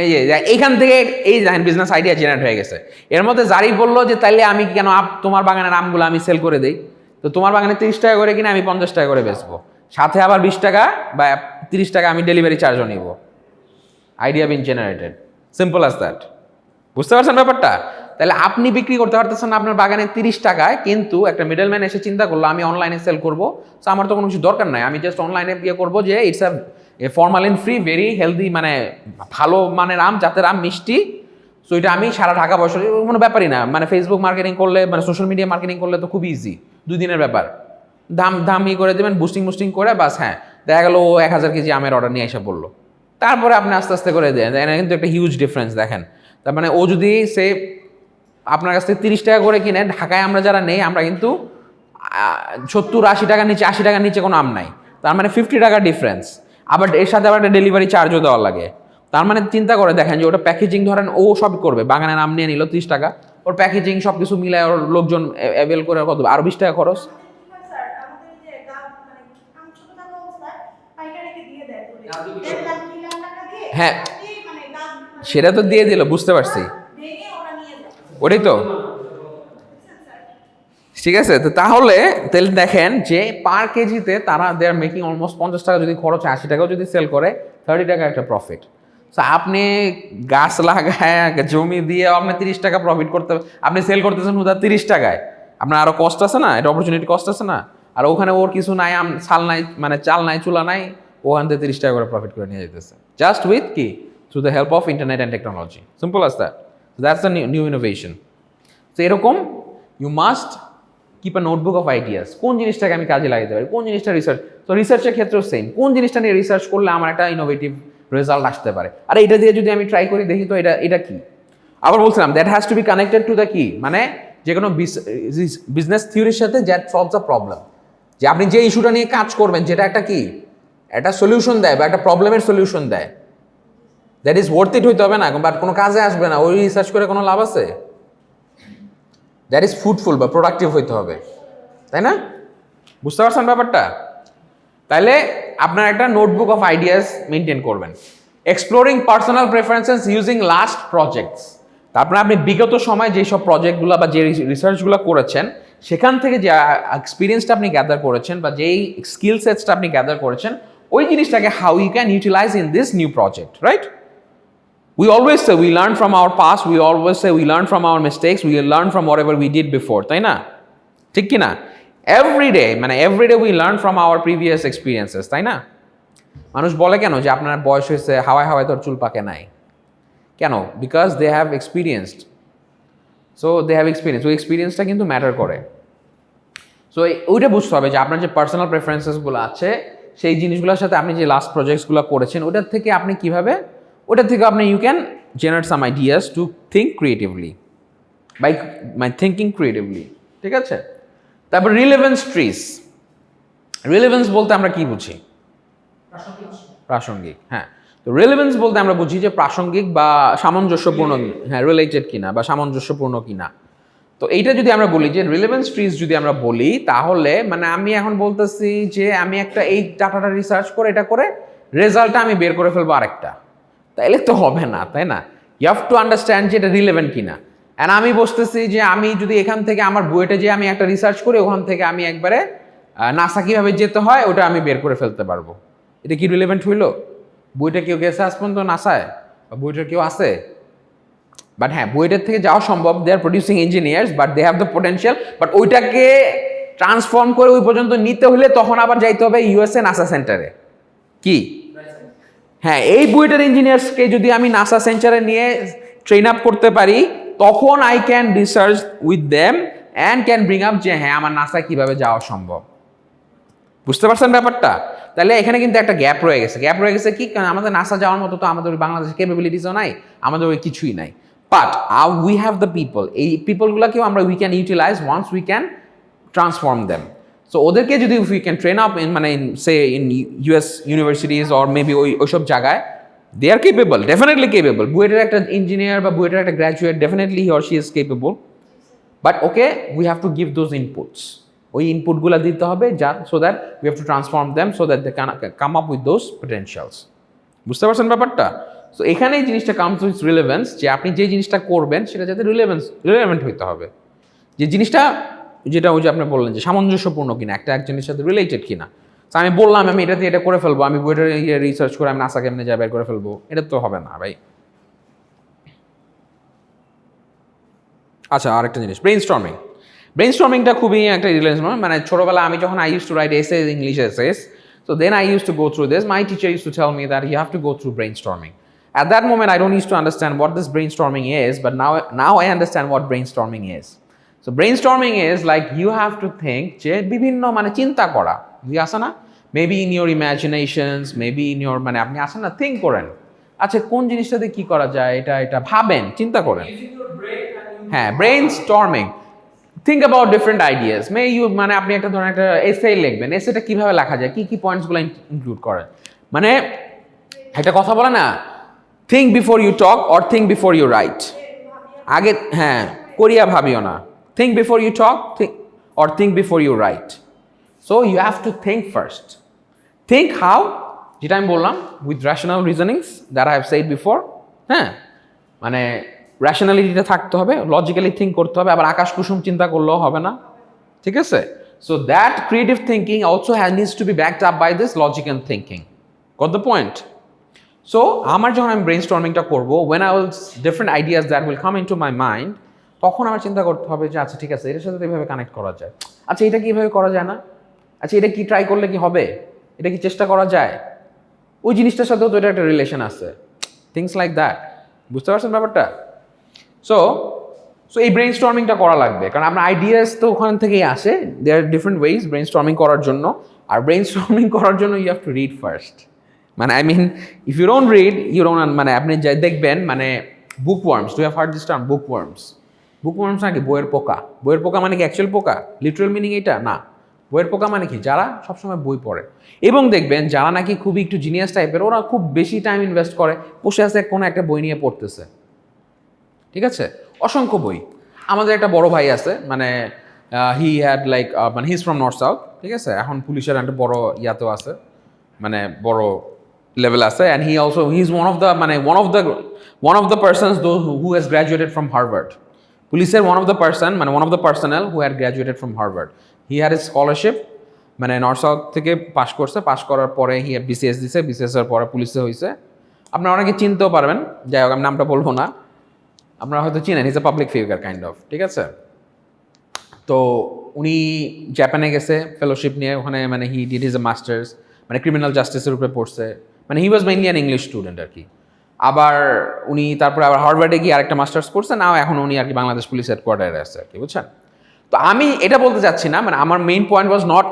এইখান থেকে এই দেখেন বিজনেস আইডিয়া জেনারেট হয়ে গেছে। এর মধ্যে জারি বললো যে তাইলে আমি কেন তোমার বাগানের আমগুলো আমি সেল করে দিই, তো তোমার বাগানে 30 টাকা করে কিনে আমি 50 টাকা করে বেচবো, সাথে আবার 20 টাকা বা 30 টাকা আমি ডেলিভারি চার্জও নিব। Idea bin generated, simple as that. বুঝতে পারছেন ব্যাপারটা? তাহলে আপনি বিক্রি করতে পারতেছেন আপনার বাগানে 30 টাকায়, কিন্তু একটা মিডলম্যান এসে চিন্তা করলো আমি অনলাইনে সেল করবো, তো আমার তো কোনো কিছু দরকার নাই, আমি জাস্ট অনলাইনে করবো যে it's a formalin free, very healthy, ভালো মানের আম, জাতের আম, মিষ্টি। সো এটা আমি সারা ঢাকা বছর কোনো ব্যাপারই না, ফেসবুক মার্কেটিং করলে, সোশ্যাল মিডিয়া মার্কেটিং করলে তো খুব ইজি, 2 দিনের ব্যাপার। দাম করে দেবেন, বুস্টিং করে, বাস, হ্যাঁ দেখা গেলো 1000 কেজি আমের অর্ডার নিয়ে এসে বললো, তারপরে আপনি আস্তে আস্তে করে দেন, এটা কিন্তু একটা হিউজ ডিফারেন্স দেখেন। তার মানে ও যদি সে আপনার কাছ থেকে 30 টাকা করে কিনে, ঢাকায় আমরা যারা নেই আমরা কিন্তু 70-80 টাকার নিচে, 80 টাকার নিচে কোনো আম নাই, তার মানে 50 টাকা ডিফারেন্স। আবার এর সাথে আবার একটা ডেলিভারি চার্জও দেওয়া লাগে। তার মানে চিন্তা করে দেখেন যে ওটা প্যাকেজিং, ধরেন ও সব করবে, বাগানের আম নিয়ে নিল 30 টাকা, ওর প্যাকেজিং সব কিছু মিলে ওর লোকজন অ্যাভেল করে কত, আরো 20 টাকা খরচ। হ্যাঁ সেটা তো দিয়ে দিল, বুঝতে পারছি, ওটাই তো ঠিক আছে। তো তাহলে দেখেন যে পার কেজিতে তারা দে আর মেকিং অলমোস্ট 50 টাকা যদি খরচ হয়, 80 টাকাও যদি সেল করে, 30 টাকা একটা প্রফিট। তো আপনি গাছ লাগায় জমি দিয়ে আপনি 30 টাকা প্রফিট করতে, আপনি সেল করতেছেন হুদা 30 টাকায়, আপনার আরো কষ্ট আছে না, এটা অপরচুনিটি কষ্ট আছে না। আর ওখানে ওর কিছু নাই, ছাল নাই, মানে চাল নাই, চুলা নাই, ওখান থেকে 30 টাকা করে প্রফিট করে নিয়ে যেতেছে, জাস্ট উইথ কি, through the help of internet and technology. Simple as that, that's the new innovation. তো এরকম you must keep a notebook of ideas, কোন জিনিসটাকে আমি কাজে লাগাতে পারি, কোন জিনিসটা রিসার্চ। তো রিসার্চের ক্ষেত্রেও সেম, কোন জিনিসটা নিয়ে রিসার্চ করলে আমার একটা ইনোভেটিভ রেজাল্ট আসতে পারে, আর এটা দিয়ে যদি আমি ট্রাই করি দেখি তো এটা কি। আবার বলছিলাম that has to B connected to the কি, মানে যে কোনো বিজনেস থিওরির সাথে দ্যাট সলভস আ প্রবলেম, যে আপনি যে ইস্যুটা নিয়ে কাজ করবেন যেটা একটা কি, একটা সলিউশন দেয় বা একটা প্রবলেমের সলিউশন দেয়, দ্যাট ইজ ওয়ার্থ ইট হইতে হবে না, বাট কোনো কাজে আসবে না, ওই রিসার্চ করে কোনো লাভ আছে? দ্যাট ইজ ফ্রুটফুল বা প্রোডাক্টিভ হইতে হবে, তাই না? বুঝতে পারছেন ব্যাপারটা? তাইলে আপনার একটা নোটবুক অফ আইডিয়াস মেনটেন করবেন। Exploring personal preferences using last projects, তারপরে আপনি বিগত সময় যেসব প্রজেক্টগুলো বা যে রিসার্চগুলো করেছেন সেখান থেকে যে এক্সপিরিয়েন্সটা আপনি গ্যাদার করেছেন বা যেই স্কিল সেটসটা আপনি গ্যাদার করেছেন, ওই জিনিসটাকে how you can utilize in this new project, right? We always say we learn from our past, we always say we learn from our mistakes, we learn from whatever we did before, তাই না? ঠিক কি না? every day we learn from our previous experiences, তাই না? মানুষ বলে কেন যে আপনার বয়স হয়েছে, হাওয়ায় হাওয়ায় তোর চুল পাকে নাই, কেন? Because they have experienced, so they have experience, ওই এক্সপিরিয়েন্সটা কিন্তু ম্যাটার করে। সো ওইটা বুঝতে হবে যে আপনার যে পার্সোনাল প্রেফারেন্সেসগুলো আছে সেই জিনিসগুলোর সাথে আপনি যে লাস্ট প্রজেক্টসগুলো করেছেন ওটার থেকে আপনি কীভাবে, ওটার থেকে আপনি you can generate some ideas to think creatively, by thinking creatively, ঠিক আছে? তারপর রিলেভেন্স ট্রিজ, রিলেভেন্স বলতে আমরা কি বুঝি? প্রাসঙ্গিক, হ্যাঁ। তো রিলেভেন্স বলতে আমরা বুঝি যে প্রাসঙ্গিক বা সামঞ্জস্যপূর্ণ, হ্যাঁ, রিলেটেড কিনা বা সামঞ্জস্যপূর্ণ কিনা। তো এইটা যদি আমরা বলি যে রিলেভেন্স ট্রিজ যদি আমরা বলি, তাহলে মানে আমি এখন বলতেছি যে আমি একটা এই ডাটাটা রিসার্চ করে এটা করে রেজাল্টটা আমি বের করে ফেলবো আরেকটা, তাইলে তো হবে না, তাই না? ইউ হ্যাভ টু আন্ডারস্ট্যান্ড যে এটা রিলেভেন্ট কিনা। অ্যান্ড আমি বসতেছি যে আমি যদি এখান থেকে আমার বইটা যে আমি একটা রিসার্চ করি ওখান থেকে আমি একবারে নাসা কীভাবে যেতে হয় ওটা আমি বের করে ফেলতে পারবো, এটা কি রিলেভেন্ট হইলো? বইটা কেউ গেছে আজ পর্যন্ত নাসায়, বা বইটার কেউ আছে? বাট হ্যাঁ, বইটার থেকে যাওয়া সম্ভব, they are producing engineers, but they have the potential, but ওইটাকে ট্রান্সফর্ম করে ওই পর্যন্ত নিতে হলে তখন আবার যাইতে হবে ইউএসএ নাসা সেন্টারে। কি? হ্যাঁ, এই বইটার ইঞ্জিনিয়ার্সকে যদি আমি নাসা সেন্টারে নিয়ে ট্রেন আপ করতে পারি তখন I can research with them and can bring up যে হ্যাঁ আমার নাসা কিভাবে যাওয়া সম্ভব। বুঝতে পারছেন ব্যাপারটা? তাহলে এখানে কিন্তু একটা গ্যাপ রয়ে গেছে। গ্যাপ রয়ে গেছে কি, কারণ আমাদের নাসা যাওয়ার মতো তো আমাদের বাংলাদেশের ক্যাপাবিলিটিসও নাই, আমাদের ওই কিছুই নাই। But we have the people, এই পিপলগুলোকেও আমরা we can utilise once we can transform them. So ওদেরকে যদি we can train up in, মানে say in US universities or maybe ওইসব জায়গায়, they are capable, definitely capable. বুয়েটের একটা ইঞ্জিনিয়ার বা বুয়েটের একটা graduate, definitely he or she is capable, but okay we have to give those inputs, ওই ইনপুটগুলো দিতে হবে যা, so that we have to transform them so that they can come up with those potentials. বুঝতে পারছেন ব্যাপারটা? So এখানে এই জিনিসটা কামস উইথ রিলেভেন্স, যে আপনি যে জিনিসটা করবেন সেটা যাতে রিলেভেন্ট হইতে হবে, যে জিনিসটা যেটা ওই যে আপনি বললেন যে সামঞ্জস্যপূর্ণ কিনা, একটা একজনের সাথে রিলেটেড কিনা। আমি বললাম আমি এটাতে এটা করে ফেলবো, আমি বইটা রিসার্চ করে আমি নাসা কেমনে যাই বের করে ফেলবো, এটা তো হবে না ভাই। আচ্ছা, আরেকটা জিনিস, ব্রেইনস্টর্মিং। ব্রেইনস্টর্মিংটা খুবই একটা রিলেভেন্ট, মানে ছোটবেলা আমি যখন I use to right essays, English essays, so then I used to go through this. My teacher used to tell me that you have to go through brainstorming. At that moment I don't used to understand what this brainstorming is, but now I understand what brainstorming is. So brainstorming is like you have to think যে বিভিন্ন মানে চিন্তা করা, বুঝি আসে না, maybe in your imaginations, maybe in your, মানে আপনি আসেন না, থিঙ্ক করেন, আচ্ছা কোন জিনিসটাতে কি করা যায়, এটা ভাবেন, চিন্তা করেন। হ্যাঁ, brain storming, think about different ideas. মানে আপনি একটা ধরেন একটা এসে লিখবেন, এসেটা কিভাবে লেখা যায়, কি পয়েন্টসগুলো ইনক্লুড করেন, মানে একটা কথা বলে না, think before you talk or think before you write. আগে হ্যাঁ, করিয়া ভাবিও না, think before you talk or think before you write. So you have to think first. Think how, যেটা আমি বললাম, with rational reasonings that I have said before. হ্যাঁ, মানে রেশনালিটিটা থাকতে হবে, লজিক্যালি থিঙ্ক করতে হবে, আবার আকাশ কুসুম চিন্তা করলেও হবে না, ঠিক আছে? So that creative thinking also needs to be backed up by this logic and thinking. Got the point? So আমার যখন আমি ব্রেন স্টর্মিংটা করবো, when I will different ideas that will come into my mind, তখন আমার চিন্তা করতে হবে যে আচ্ছা ঠিক আছে, এটার সাথে এইভাবে কানেক্ট করা যায়, আচ্ছা এটা কীভাবে করা যায় না, আচ্ছা এটা কি ট্রাই করলে কি হবে, এটা কি চেষ্টা করা যায়, ওই জিনিসটার সাথেও তো এটা একটা রিলেশন আছে, থিংস লাইক দ্যাট। বুঝতে পারছেন ব্যাপারটা? সো এই ব্রেন স্টর্মিংটা করা লাগবে, কারণ আপনার আইডিয়াস তো ওখান থেকেই আসে। There are different ways brainstorming করার জন্য, আর ব্রেন স্টর্মিং করার জন্য you have to read first. মানে I mean, if you don't read you don't, মানে আপনি যাই দেখবেন, মানে bookworms, do have heard this term bookworms? Bookworms নাকি বইয়ের পোকা? বইয়ের পোকা মানে কি অ্যাকচুয়াল পোকা, লিটারাল মিনিং এটা না। বইয়ের পোকা মানে কি, যারা সবসময় বই পড়ে, এবং দেখবেন যারা নাকি খুবই একটু জিনিয়াস টাইপের, ওরা খুব বেশি টাইম ইনভেস্ট করে, বসে আছে কোনো একটা বই নিয়ে পড়তেছে, ঠিক আছে? অসংখ্য বই। আমাদের একটা বড় ভাই আছে, মানে হি হ্যাড লাইক, মানে he is from north south, ঠিক আছে? এখন পুলিশের একটা বড় ইয়াতেও আছে, মানে বড় লেভেল আছে, and he also he is one of the persons who has graduated from Harvard. পুলিশের one of the personnel who had graduated from Harvard. He had a scholarship, মানে নর্থ সাউথ থেকে পাশ করছে, পাশ করার পরে হি বিসিএস দিছে, বিসিএসের পরে পুলিশে হয়েছে। আপনারা অনেকে চিনতেও পারবেন, যাই হোক আমি নামটা বলবো না, আপনারা হয়তো চিনেন, is a public figure kind of, ঠিক আছে? তো উনি জাপানে গেছে ফেলোশিপ নিয়ে, ওখানে মানে he did his A masters, মানে ক্রিমিনাল জাস্টিসের উপরে পড়ছে, মানে হি ওয়াজ মেইনলি অ্যান ইংলিশ স্টুডেন্ট আর কি। আবার উনি তারপরে আবার হার্ভার্ডে গিয়ে আরেকটা মাস্টার্স করছে, নাও এখন উনি আর কি বাংলাদেশ পুলিশ হেডকোয়ার্টারে আছে আর কি, বুঝছেন? তো আমি এটা বলতে চাচ্ছি না, মানে আমার মেইন পয়েন্ট ওয়াজ নট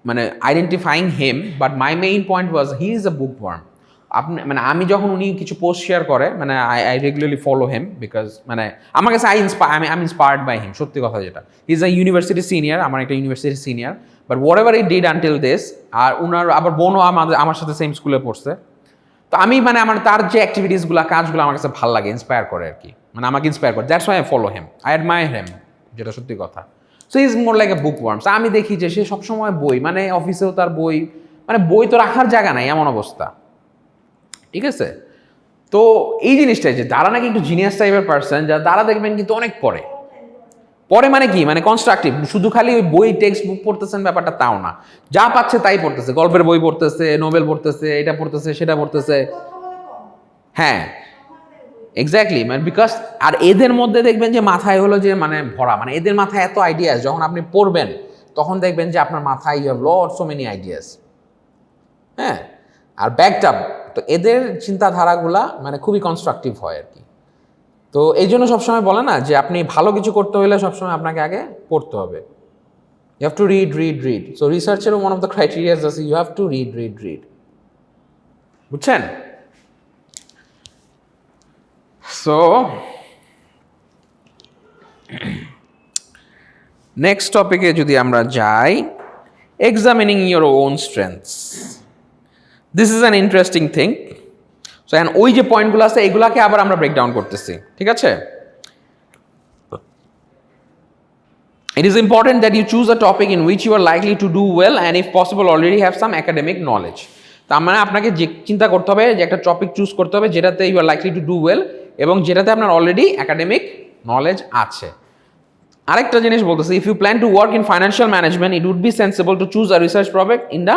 মানে identifying him, but my main point was he is a bookworm. আপনি মানে আমি যখন উনি কিছু পোস্ট শেয়ার করে, মানে I regularly follow him, because মানে আমার কাছে আই ইন্সপায়ার্ড বাই হিম, সত্যি কথা যেটা। He is a university senior, আমার একটা university senior, but whatever he did until this. আর উনার আবার বোনও আমার সাথে সেম স্কুলে পড়ছে। তো আমি মানে তার যে অ্যাক্টিভিটিসগুলো, কাজগুলো আমার কাছে ভালো লাগে, ইন্সপায়ার করে আর কি, মানে আমাকে ইন্সপায়ার করে, that's why I follow him, I admire him, যেটা সত্যি কথা। So is more like a bookworms. আমি দেখি যে সে সবসময় বই, মানে অফিসেও তার বই, মানে বই তো রাখার জায়গা নাই এমন অবস্থা, ঠিক আছে? তো এই জিনিসটাই যে তারা নাকি একটু জিনিয়াস টাইপের পার্সন, যা তারা দেখবেন কিন্তু অনেক পড়ে মানে কি, মানে কনস্ট্রাকটিভ, শুধু খালি ওই বই টেক্সট বুক পড়তেছেন ব্যাপারটা তাও না, যা পাচ্ছে তাই পড়তেছে, গল্পের বই পড়তেছে, নোবেল পড়তেছে, এটা পড়তেছে, সেটা পড়তেছে। হ্যাঁ, এক্স্যাক্টলি, মানে বিকজ আর এদের মধ্যে দেখবেন যে মাথায় হলো যে মানে ভরা, মানে এদের মাথায় এত আইডিয়াস, যখন আপনি পড়বেন তখন দেখবেন যে আপনার মাথায় you have lot so many ideas. হ্যাঁ, আর ব্যাকড আপ, তো এদের চিন্তাধারাগুলা মানে খুবই কনস্ট্রাকটিভ হয় আর কি। তো এই জন্য সবসময় বলে না যে আপনি ভালো কিছু করতে হলে সবসময় আপনাকে আগে পড়তে হবে, you have to read. So রিসার্চের ওয়ান অফ দ্য ক্রাইটেরিয়াস আছে, ইউ হ্যাভ টু রিড, বুঝছেন? সো নেক্সট টপিকে যদি আমরা যাই, examining your own strengths, this is an interesting thing. So and ওই যে পয়েন্টগুলো আছে এগুলাকে আবার আমরা ব্রেকডাউন করতেছি, ঠিক আছে? It is important that you choose a topic in which you are likely to do well and if possible already have some academic knowledge. তার মানে আপনাকে যে চিন্তা করতে হবে যে একটা টপিক চুজ করতে হবে যেটাতে you are likely to do well এবং যেটাতে আপনার অলরেডি একাডেমিক নলেজ আছে। আরেকটা জিনিস বলতেছে, if you plan to work in financial management it would be sensible to choose a research project in the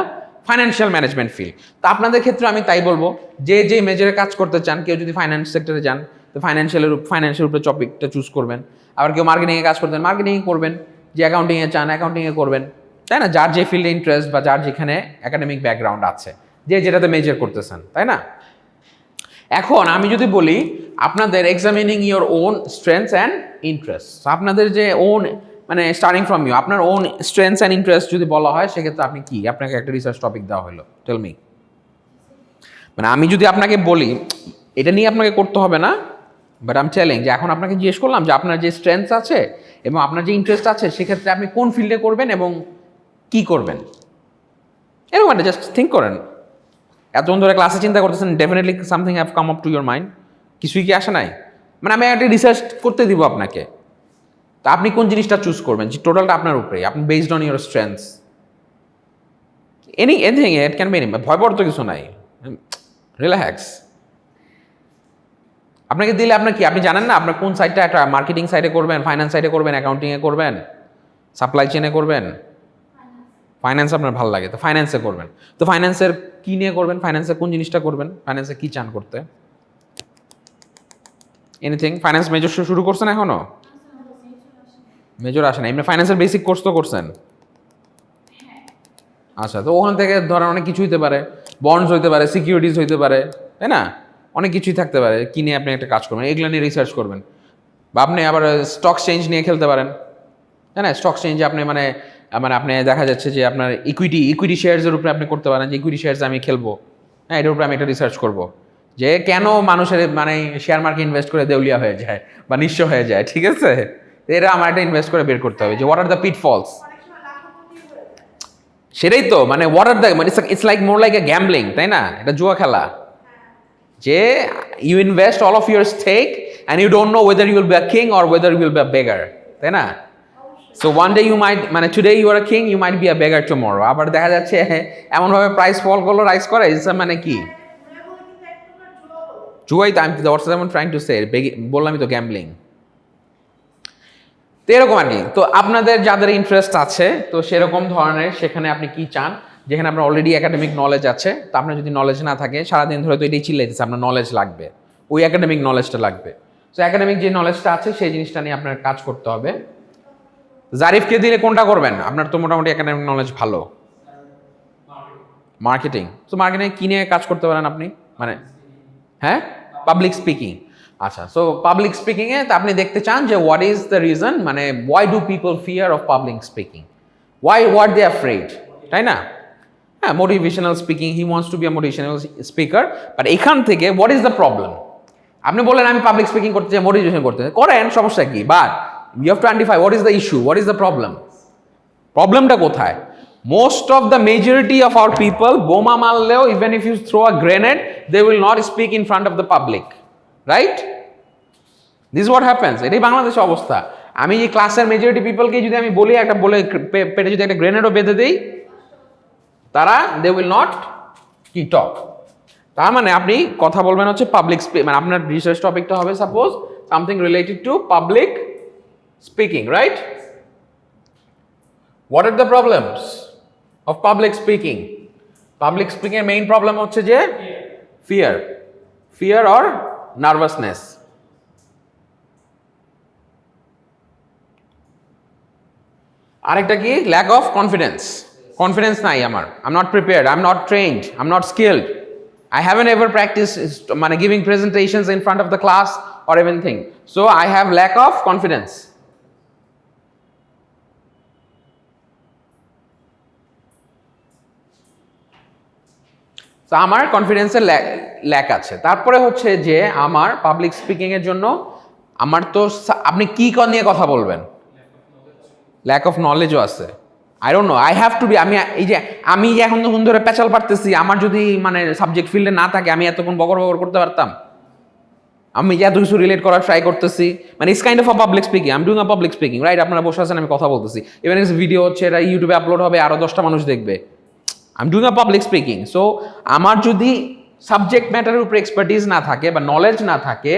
financial management field. তো আপনাদের ক্ষেত্রে আমি তাই বলবো যে মেজরে কাজ করতে চান, কেউ যদি ফাইন্যান্স সেক্টরে যান তো ফাইন্যান্সিয়াল উপরে টপিকটা চুজ করবেন, আবার কেউ মার্কেটিংয়ে কাজ করতেন মার্কেটিংয়ে করবেন, যে অ্যাকাউন্টিংয়ে চান অ্যাকাউন্টিংয়ে করবেন, তাই না? যার যে ফিল্ডে ইন্টারেস্ট বা যার যেখানে একাডেমিক ব্যাকগ্রাউন্ড আছে, যে যেটাতে মেজর করতেছেন, তাই না? এখন আমি যদি বলি আপনাদের examining your own strengths and interest, আপনাদের যে ওন মানে স্টার্টিং ফ্রম ইউ, আপনার ওন স্ট্রেংথস অ্যান্ড ইন্টারেস্ট যদি বলা হয় সেক্ষেত্রে আপনি কি, আপনাকে একটা রিসার্চ টপিক দেওয়া হলো, টেল মি। মানে আমি যদি আপনাকে বলি এটা নিয়ে আপনাকে করতে হবে না, বাট আম টেলিং যে এখন আপনাকে জিজ্ঞেস করলাম যে আপনার যে স্ট্রেংথস আছে এবং আপনার যে ইন্টারেস্ট আছে সেক্ষেত্রে আপনি কোন ফিল্ডে করবেন এবং কি করবেন, এরকম একটা জাস্ট থিঙ্ক করেন। এতক্ষণ ধরে ক্লাসে চিন্তা করতেছেন, definitely something have come up to your mind, কিছুই কি আসে নাই? মানে আমি একটা রিসার্চ করতে দিব আপনাকে, তা আপনি কোন জিনিসটা চুজ করবেন, যে টোটালটা আপনার উপরে, আপনি based on your strengths, anything it can be, ভয় পাওয়ার তো কিছু নাই, রিল্যাক্স। আপনাকে দিলে আপনার কি, আপনি জানেন না আপনার কোন সাইডটা, একটা মার্কেটিং সাইডে করবেন, ফাইন্যান্স সাইডে করবেন, অ্যাকাউন্টিংয়ে করবেন, সাপ্লাই চেনে করবেন, ফাইন্যান্স আপনার ভালো লাগে তো ফাইন্যান্সে করবেন। তো ফাইন্যান্সের কি নিয়ে করবেন, ফাইন্যান্সের কোন জিনিসটা করবেন, ফাইন্যান্সে কি চান করতে, এনিথিং। ফাইন্যান্স মেজর শুরু করছেন এখনো? মেজর আসে না, এমনি ফাইন্যান্সের বেসিক কোর্স তো করছেন। আচ্ছা, তো ওখান থেকে ধরেন অনেক কিছু হইতে পারে, বন্ডস হইতে পারে, সিকিউরিটিজ হইতে পারে, তাই না? অনেক কিছুই থাকতে পারে, কি নিয়ে আপনি একটা কাজ করবেন, এগুলো নিয়ে রিসার্চ করবেন। বা আপনি আবার স্টক চেঞ্জ নিয়ে খেলতে পারেন, তাই না? স্টক চেঞ্জে আপনি মানে আপনি দেখা যাচ্ছে যে আপনার ইকুইটি শেয়ারসের উপরে আপনি করতে পারেন, যে ইকুইটি শেয়ারস আমি খেলবো, হ্যাঁ, এটার উপরে আমি একটা রিসার্চ করবো যে কেন মানুষের মানে শেয়ার মার্কেট ইনভেস্ট করে দেউলিয়া হয়ে যায় বা নিঃস্ব হয়ে যায়, ঠিক আছে? এটা আমার একটা ইনভেস্ট করে বের করতে হবে যে হোয়াট আর দ্য পিটফলস। সেটাই তো, মানে হোয়াট আর দ্য, মানে it's like more like a gambling, তাই না? এটা জুয়া খেলা, যে you invest all of your stake and you don't know whether you will be a king or whether you will be a beggar, তাই না? So one day you might, মানে today you are a king, you might be a beggar tomorrow. আবার দেখা যাচ্ছে এমনভাবে price ফল করলো, rise করে, মানে কি জুয়াই, তো আমি যেমন ট্রাইং টু সে, বললামই তো গ্যাম্বলিং। তো এরকম আর কি। তো আপনাদের যাদের ইন্টারেস্ট আছে তো সেরকম ধরনের, সেখানে আপনি কি চান, যেখানে আপনার অলরেডি একাডেমিক নলেজ আছে, তো আপনার যদি নলেজ না থাকে, সারাদিন ধরে তো এটাই চিল্লাইতেছে আপনার নলেজ লাগবে, ওই একাডেমিক নলেজটা লাগবে। তো একাডেমিক যে নলেজটা আছে সেই জিনিসটা নিয়ে আপনার কাজ করতে হবে। জারিফকে দিলে কোনটা করবেন? আপনার তো মোটামুটি একাডেমিক নলেজ ভালো, মার্কেটিং। তো মার্কেটিং কি নিয়ে কাজ করতে পারেন আপনি, মানে হ্যাঁ, পাবলিক স্পিকিং। আচ্ছা, সো পাবলিক স্পিকিংয়ে তো আপনি দেখতে চান যে হোয়াট ইজ দ্য রিজন, মানে why do people fear of public speaking, what they afraid, তাই না? হ্যাঁ, motivational speaking, he wants to be a motivational speaker, but এখান থেকে হোয়াট ইজ দ্য প্রবলেম? আপনি বললেন আমি পাবলিক স্পিকিং করতে চাই, মোটিভেশন করতে চাই, করেন, সমস্যা কি, but you have to identify what is the issue, what is the problem, প্রবলেমটা কোথায়? Most of the majority of our people, বোমা মারলেও, even if you throw a grenade, they will not speak in front of the public, right? This is what happens. এটাই বাংলাদেশের অবস্থা। আমি যে ক্লাসের majority পিপলকে যদি আমি বলি, একটা বলে পেটে যদি একটা গ্রেনেডও বেঁধে দেই, তারা they will not কি টক। তার মানে আপনি কথা বলবেন হচ্ছে পাবলিক মানে আপনার রিসার্চ টপিকটা হবে suppose something related to public speaking, right? What are the problems of public speaking? Public speaking এর মেইন প্রবলেম হচ্ছে যে fear or nervousness. আরেকটা কি, lack of confidence নাই আমার, I'm not prepared, I'm not trained, I'm not skilled, I haven't ever practiced মানে giving presentations in front of the class or anything, so I have lack of confidence. তো আমার কনফিডেন্সের lack আছে। তারপরে হচ্ছে যে আমার পাবলিক স্পিকিং এর জন্য আমার তো, আপনি কি নিয়ে কথা বলবেন, ল্যাক অফ নলেজও আছে। I don't know, I have to be, আমি যে এখন তখন ধরে পেঁচাল পারতেছি, আমার যদি মানে সাবজেক্ট ফিল্ডে না থাকে, আমি এতক্ষণ বগর করতে পারতাম? আমি যে এত কিছু রিলেট করার ট্রাই করতেছি, মানে it's kind of a public speaking, I am doing a public speaking, right? আপনারা বসে আছেন, আমি কথা বলতেছি, ইভেন ভিডিও হচ্ছে, এটা ইউটিউবে আপলোড হবে, আরো 10টা মানুষ দেখবে, I'm doing a public speaking. So আমার যদি সাবজেক্ট ম্যাটারের উপরে এক্সপার্টিস না থাকে বা নলেজ না থাকে,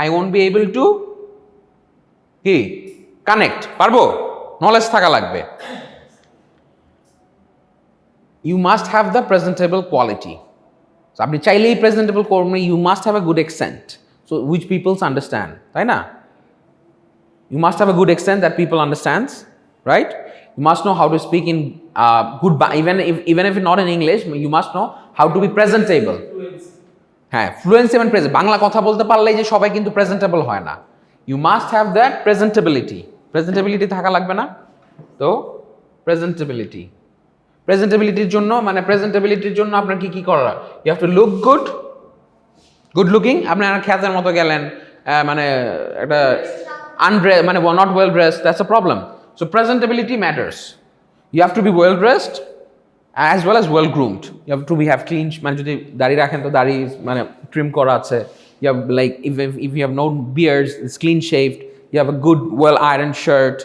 I won't be able to কি কানেক্ট পারবো, নলেজ থাকা লাগবে। You must have the presentable quality. So আপনি চাইলেই প্রেজেন্টেবল করবেন, you must have a good accent, so which people understand, তাই না? You must have a good accent that people understands, right? You must know how to speak in good, even if not in English, you must know how to be presentable. হ্যাঁ, fluency এবং বাংলা কথা বলতে পারলেই যে সবাই কিন্তু presentable হয় না। You must have that presentability, প্রেজেন্টেবিলিটি থাকা লাগবে না? তো প্রেজেন্টেবিলিটির জন্য আপনার কি করা, you have to look good looking. আপনি খ্যাতের মতো গেলেন, মানে একটা মানে not well dressed, that's a problem. So presentability matters. You have to be well dressed as well as well groomed. You have to have clean, মানে যদি দাড়ি রাখেন তো দাড়ি মানে ট্রিম করা আছে। You have like if you have no beards, it's clean shaved. You have a good well ironed shirt.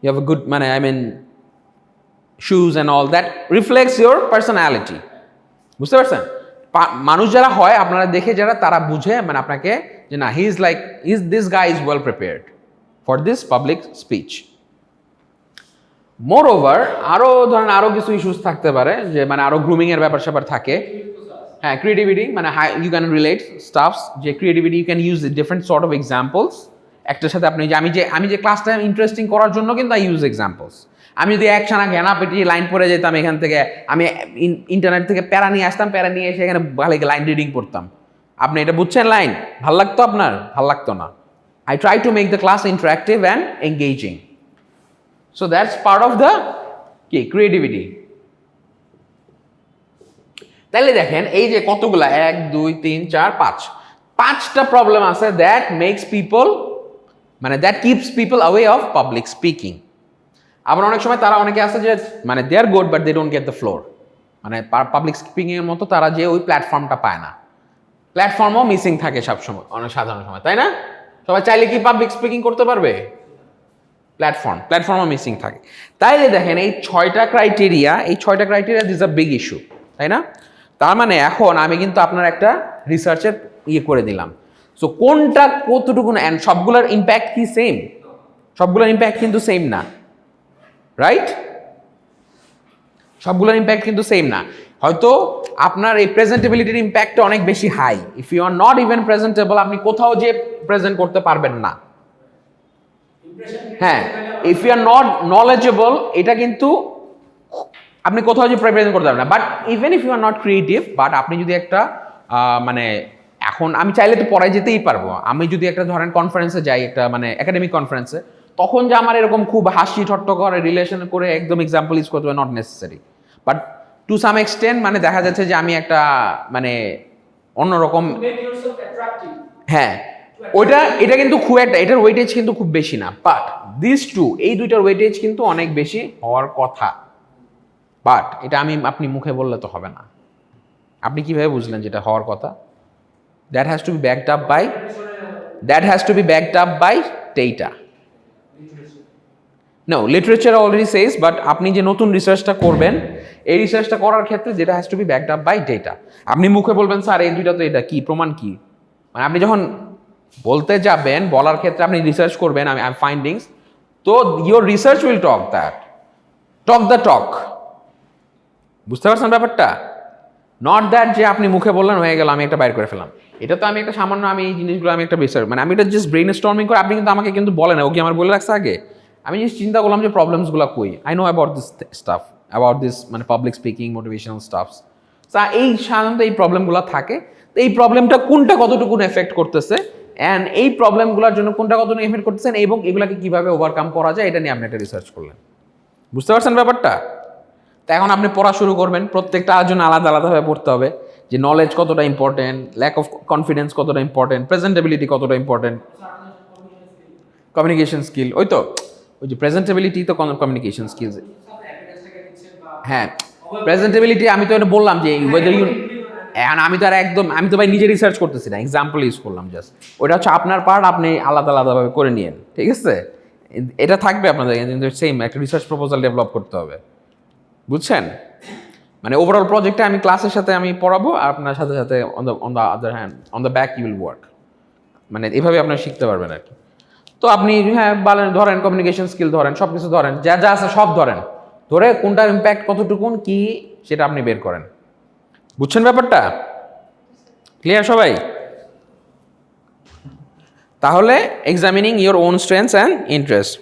You have a good shoes and all that reflects your personality. বুঝতে পারছেন? মানুষ যারা হয় আপনারা দেখে যারা তারা বুঝে মানে আপনাকে যে না this guy is well prepared for this public speech. More over আরো কিছু ইস্যুস থাকতে পারে যে মানে আরো গ্রুমিং এর ব্যাপার স্যাপার থাকে। হ্যাঁ, ক্রিয়েটিভিটি মানে ইউ ক্যান রিলেট স্টাফস, যে creativity you can use different sort of examples. একটার সাথে আপনি যে আমি যে ক্লাসটা ইন্টারেস্টিং করার জন্য কিন্তু আই ইউজ এক্সাম্পলস। আমি যদি একসানা ঘেনা পেটিয়ে লাইন পড়ে যেতাম এখান থেকে, আমি ইন্টারনেট থেকে প্যারা নিয়ে আসতাম, প্যারা নিয়ে এসে এখানে ভালো লাইন রিডিং পড়তাম, আপনি এটা বুঝছেন লাইন? ভাল লাগতো আপনার? ভাল লাগতো না। I try to make the class interactive and engaging. So that's part of the creativity. তাহলে দেখেন এই যে কতগুলা 1 2 3 4 5 5টা প্রবলেম আছে that makes people মানে that keeps people away of public speaking. আবার অনেক সময় তারা অনেকে আছে যে মানে they are good but they don't get the floor, মানে পাবলিক স্পিকিং এর মতো তারা যে ওই প্ল্যাটফর্মটা পায় না। প্ল্যাটফর্মও মিসিং থাকে সব সময়, অনেক সাধারণ সময়, তাই না? সবাই চাইলে কি পাবলিক স্পিকিং করতে পারবে? প্ল্যাটফর্মও মিসিং থাকে। তাইলে দেখেন এই 6টা criteria this a big issue, তাই না? তার মানে এখন আমি কিন্তু আপনার একটা রিসার্চের করে দিলাম। সো কোনটা কতটুকু, অ্যান্ড সবগুলোর ইম্প্যাক্ট কি সেম? সবগুলোর ইম্প্যাক্ট কিন্তু সেম না, রাইট? সবগুলোর ইম্প্যাক্ট কিন্তু সেম না। হয়তো আপনার এই প্রেজেন্টেবিলিটির ইম্প্যাক্টটা অনেক বেশি high. If you are not even presentable, আপনি কোথাও যে প্রেজেন্ট করতে পারবেন না। হ্যাঁ, if you are not knowledgeable, এটা কিন্তু আপনি কোথাও যে প্রেজেন্ট করতে পারবেন না। But even if you are not creative, but আপনি যদি একটা মানে এখন আমি চাইলে তো পড়ায় যেতেই পারবো। আমি যদি একটা ধরেন কনফারেন্সে যাই, একটা মানে একাডেমিক কনফারেন্সে, তখন যে আমার এরকম খুব হাসি ঠট্ট করে রিলেশন করে একদম এক্সাম্পল ইউজ করতে হবে, not necessary. But to some extent মানে দেখা যাচ্ছে যে আমি একটা মানে অন্যরকম, হ্যাঁ এটা কিন্তু খুব একটা, এটার ওয়েটেজ কিন্তু খুব বেশি না। বাট দিস টু, এই দুইটার ওয়েটেজ কিন্তু অনেক বেশি হওয়ার কথা। বাট এটা আপনি মুখে বললে তো হবে না। আপনি কিভাবে বুঝলেন যেটা হওয়ার কথা? That has to be backed up by data. নো, লিটারেচার অলরেডি সেজ, বাট আপনি যে নতুন রিসার্চটা করবেন, এই রিসার্চটা করার ক্ষেত্রে যেটা has to be backed up by data. আপনি মুখে বলবেন স্যার এই দুইটা তো এটা কি প্রমাণ কি, মানে আপনি যখন বলতে যাবেন, বলার ক্ষেত্রে আপনি রিসার্চ করবেন, আমি ফাইন্ডিংস, তো your research will talk the talk. বুঝতে পারছেন ব্যাপারটা? নট দ্যাট যে আপনি মুখে বললেন হয়ে গেল, আমি একটা বাইর করে ফেলাম। এটা তো আমি একটা সামান্য, আমি এই জিনিসগুলো আমি একটা রিসার্চ, মানে আমি এটা জাস্ট ব্রেইন স্টর্মিং করে, আপনি কিন্তু আমাকে কিন্তু বলেন, ও কি আমার বলে রাখছে আগে? আমি জাস্ট চিন্তা করলাম যে প্রবলেমসগুলো কই, I know about this staff, about this মানে পাবলিক স্পিকিং, মোটিভেশনাল স্টাফস। তা এই সাধারণত এই প্রবলেমগুলো থাকে। তো এই প্রবলেমটা কোনটা কতটুকু এফেক্ট করতেছে, অ্যান্ড এই প্রবলেমগুলোর জন্য কোনটা কতটুকু এফেক্ট করতেছেন, এবং এগুলাকে কিভাবে ওভারকাম করা যায়, এটা নিয়ে আপনি একটা রিসার্চ করলেন। বুঝতে পারছেন ব্যাপারটা? তা এখন আপনি পড়া শুরু করবেন, প্রত্যেকটা জন্য আলাদা আলাদাভাবে পড়তে হবে, যে নলেজ কতটা ইম্পর্টেন্ট, ল্যাক অফ কনফিডেন্স কতটা ইম্পর্টেন্ট, প্রেজেন্টেবিলিটি কতটা ইম্পর্টেন্ট, কমিউনিকেশন স্কিল, ওই যে প্রেজেন্টেবিলিটি তো কমিউনিকেশন স্কিল। হ্যাঁ, প্রেজেন্টেবিলিটি আমি তো এটা বললাম যে ওয়েদার ইউ, এখন আমি তো ভাই নিজে রিসার্চ করতেছি না, এক্সাম্পল ইউজ করলাম জাস্ট। ওটা হচ্ছে আপনার পার্ট, আপনি আলাদা আলাদাভাবে করে নিয়েন, ঠিক আছে? এটা থাকবে আপনাদের কিন্তু সেম একটা রিসার্চ প্রপোজাল ডেভেলপ করতে হবে, বুঝছেন? মানে ওভারঅল প্রজেক্টে আমি ক্লাসের সাথে আমি পড়াবো, আর আপনার সাথে সাথে on the other hand on the back you will work, মানে এভাবে আপনারা শিখতে পারবেন আর কি। তো আপনি হ্যাঁ ধরেন কমিউনিকেশন স্কিল ধরেন, সব কিছু ধরেন, যা যা আছে সব ধরে কোনটার ইম্প্যাক্ট কতটুকুন কি সেটা আপনি বের করেন। বুঝছেন ব্যাপারটা? ক্লিয়ার সবাই? তাহলে examining your own strengths and interest.